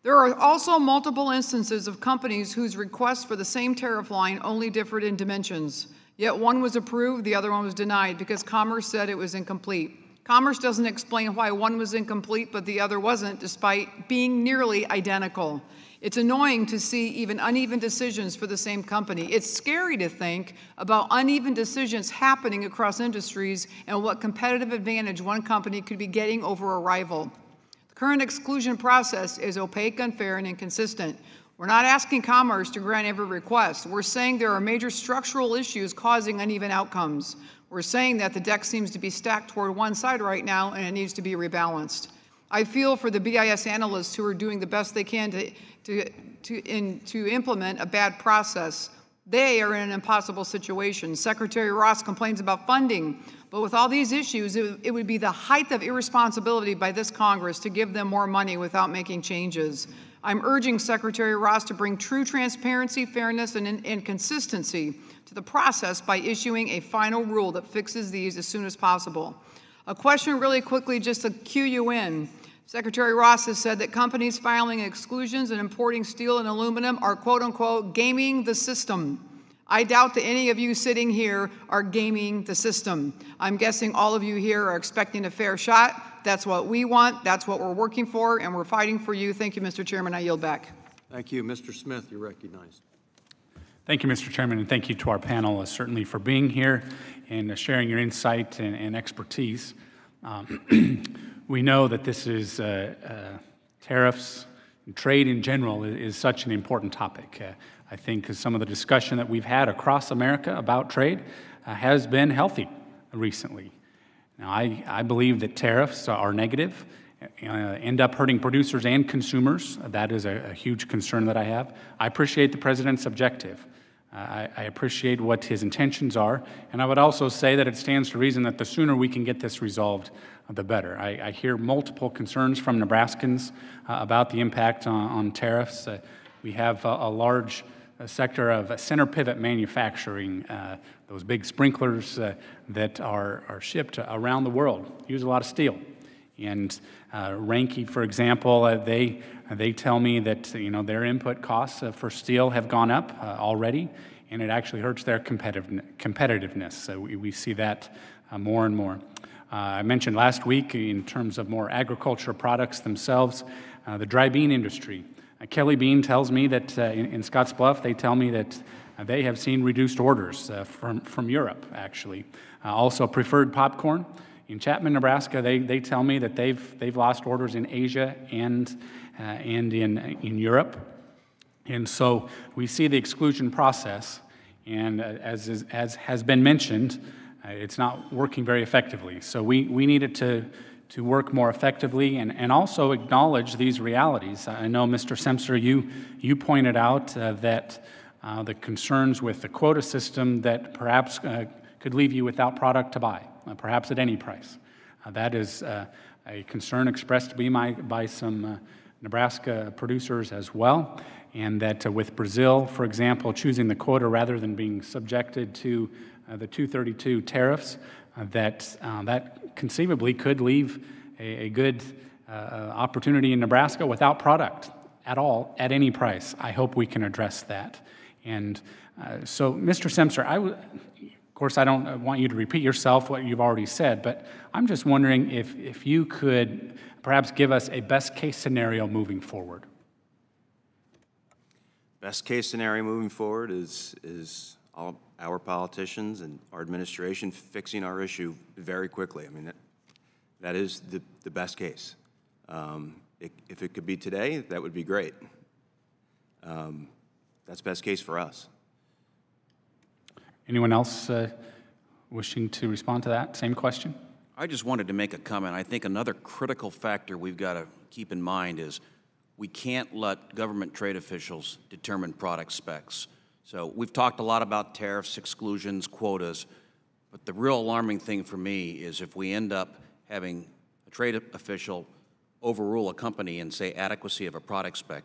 There are also multiple instances of companies whose requests for the same tariff line only differed in dimensions. Yet one was approved, the other one was denied because Commerce said it was incomplete. Commerce doesn't explain why one was incomplete but the other wasn't, despite being nearly identical. It's annoying to see even uneven decisions for the same company. It's scary to think about uneven decisions happening across industries and what competitive advantage one company could be getting over a rival. The current exclusion process is opaque, unfair, and inconsistent. We're not asking Commerce to grant every request. We're saying there are major structural issues causing uneven outcomes. We're saying that the deck seems to be stacked toward one side right now and it needs to be rebalanced. I feel for the BIS analysts who are doing the best they can to implement a bad process. They are in an impossible situation. Secretary Ross complains about funding, but with all these issues, it would be the height of irresponsibility by this Congress to give them more money without making changes. I'm urging Secretary Ross to bring true transparency, fairness, and consistency to the process by issuing a final rule that fixes these as soon as possible. A question really quickly just to cue you in. Secretary Ross has said that companies filing exclusions and importing steel and aluminum are quote-unquote gaming the system. I doubt that any of you sitting here are gaming the system. I'm guessing all of you here are expecting a fair shot. That's what we want. That's what we're working for, and we're fighting for you. Thank you, Mr. Chairman. I yield back. Thank you. Mr. Smith, you're recognized. Thank you, Mr. Chairman, and thank you to our panel certainly for being here and sharing your insight and expertise. We know that this is tariffs and trade in general is such an important topic. I think some of the discussion that we've had across America about trade has been healthy recently. Now, I believe that tariffs are negative, end up hurting producers and consumers. That is a huge concern that I have. I appreciate the President's objective. I appreciate what his intentions are, and I would also say that it stands to reason that the sooner we can get this resolved, the better. I hear multiple concerns from Nebraskans about the impact on tariffs. We have a large sector of center pivot manufacturing, those big sprinklers that are shipped around the world, use a lot of steel. And Ranky, for example, they tell me that their input costs for steel have gone up already, and it actually hurts their competitiveness. So we see that more and more. I mentioned last week in terms of more agriculture products themselves, the dry bean industry. Kelly Bean tells me that in Scottsbluff, they tell me that they have seen reduced orders from Europe, actually. Also preferred popcorn. In Chapman, Nebraska, they tell me that they've lost orders in Asia and in Europe. And so we see the exclusion process, and as has been mentioned, it's not working very effectively. So we need it to work more effectively and also acknowledge these realities. I know, Mr. Semser, you pointed out that the concerns with the quota system that perhaps could leave you without product to buy, perhaps at any price. That is a concern expressed to me by some Nebraska producers as well, and that with Brazil, for example, choosing the quota rather than being subjected to the 232 tariffs, that conceivably could leave a good opportunity in Nebraska without product at all, at any price. I hope we can address that. And so, Mr. Semser, of course, I don't want you to repeat yourself what you've already said, but I'm just wondering if you could perhaps give us a best-case scenario moving forward. Best case scenario moving forward is all our politicians and our administration fixing our issue very quickly. I mean, that is the best case. If it could be today, that would be great. That's best case for us. Anyone else wishing to respond to that same question? I just wanted to make a comment. I think another critical factor we've got to keep in mind is we can't let government trade officials determine product specs. So we've talked a lot about tariffs, exclusions, quotas, but the real alarming thing for me is if we end up having a trade official overrule a company and say adequacy of a product spec.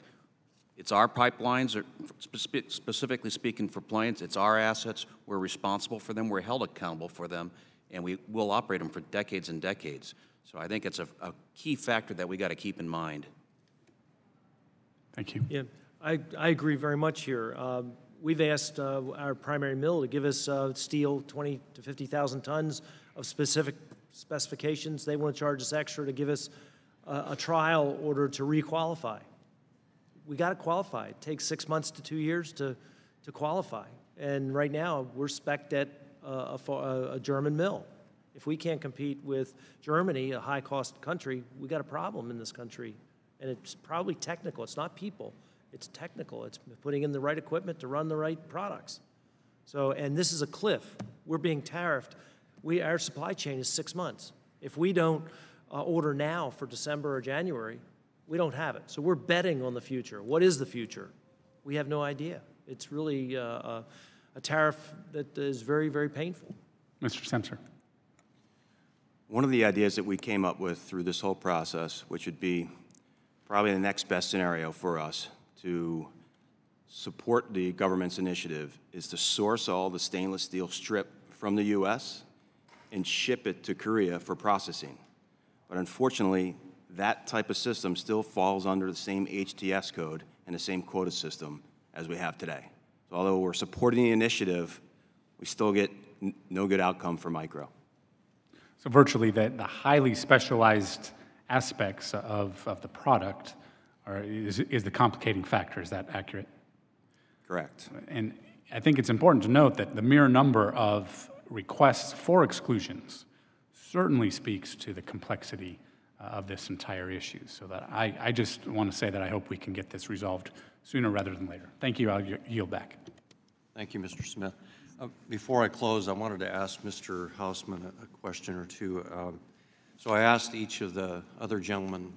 It's our pipelines, or specifically speaking for planes, it's our assets, we're responsible for them, we're held accountable for them, and we will operate them for decades and decades. So I think it's a key factor that we got to keep in mind. Thank you. Yeah, I agree very much here. We've asked our primary mill to give us steel 20 to 50,000 tons of specific specifications. They want to charge us extra to give us a trial order to requalify. We got to qualify. It takes 6 months to 2 years to qualify. And right now, we're spec'd at a German mill. If we can't compete with Germany, a high-cost country, we got a problem in this country. And it's probably technical. It's not people. It's technical. It's putting in the right equipment to run the right products. So, and this is a cliff. We're being tariffed. Our supply chain is 6 months. If we don't order now for December or January, we don't have it. So we're betting on the future. What is the future? We have no idea. It's really a tariff that is very, very painful. Mr. Semser. One of the ideas that we came up with through this whole process, which would be probably the next best scenario for us to support the government's initiative, is to source all the stainless steel strip from the U.S. and ship it to Korea for processing. But unfortunately, that type of system still falls under the same HTS code and the same quota system as we have today. So although we're supporting the initiative, we still get no good outcome for micro. So virtually the highly specialized aspects of the product is the complicating factor. Is that accurate? Correct. And I think it's important to note that the mere number of requests for exclusions certainly speaks to the complexity of this entire issue. So that I just want to say that I hope we can get this resolved sooner rather than later. Thank you. I'll yield back. Thank you, Mr. Smith. Before I close, I wanted to ask Mr. Hausman a question or two. So I asked each of the other gentlemen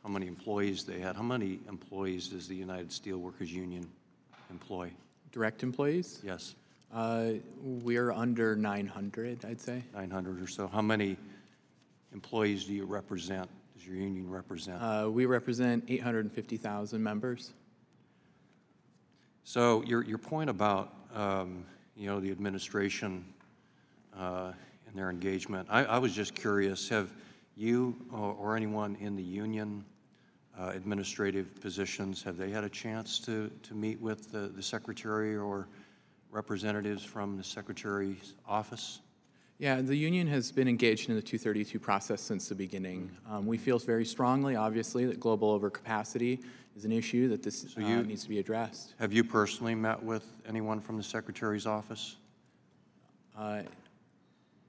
how many employees they had. How many employees does the United Steelworkers Union employ? Direct employees? Yes. We're under 900, I'd say. 900 or so. How many employees do you represent? Does your union represent? We represent 850,000 members. So your point about the administration and their engagement, I was just curious, have you or anyone in the union administrative positions, have they had a chance to meet with the secretary or representatives from the secretary's office? Yeah, the union has been engaged in the 232 process since the beginning. We feel very strongly, obviously, that global overcapacity is an issue that this needs to be addressed. Have you personally met with anyone from the secretary's office?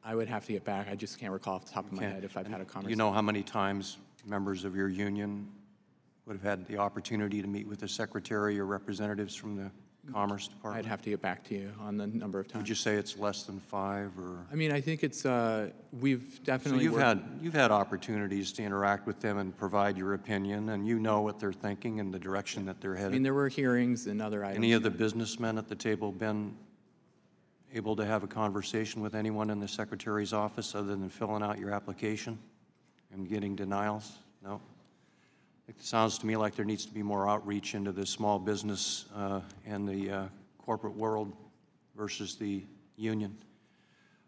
I would have to get back. I just can't recall off the top of my head if I've had a conversation. You know how many times members of your union would have had the opportunity to meet with the secretary or representatives from the Commerce Department? I'd have to get back to you on the number of times. Would you say it's less than 5, or? I mean, I think it's, we've definitely So you've had opportunities to interact with them and provide your opinion, and you know what they're thinking and the direction that they're headed. I mean, there were hearings and other items. Any of the businessmen at the table been able to have a conversation with anyone in the secretary's office other than filling out your application and getting denials? No? It sounds to me like there needs to be more outreach into the small business and the corporate world versus the union.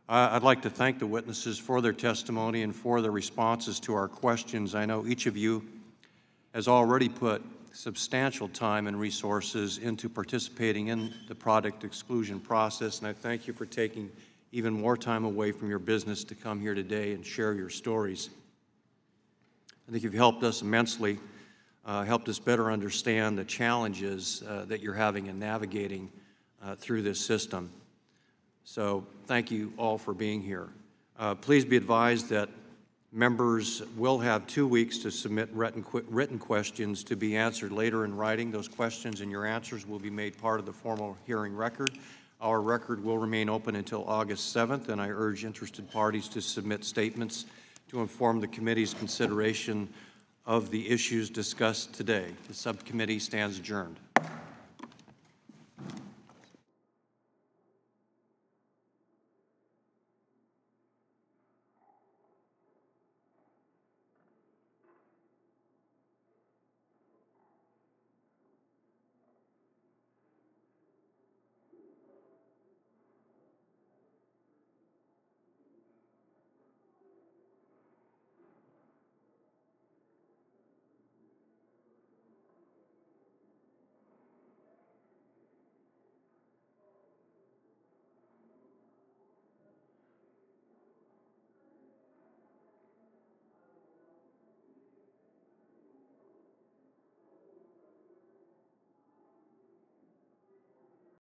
I'd like to thank the witnesses for their testimony and for their responses to our questions. I know each of you has already put substantial time and resources into participating in the product exclusion process, and I thank you for taking even more time away from your business to come here today and share your stories. I think you've helped us immensely, helped us better understand the challenges that you're having in navigating through this system. So thank you all for being here. Please be advised that members will have 2 weeks to submit written questions to be answered later in writing. Those questions and your answers will be made part of the formal hearing record. Our record will remain open until August 7th, and I urge interested parties to submit statements to inform the committee's consideration of the issues discussed today. The subcommittee stands adjourned.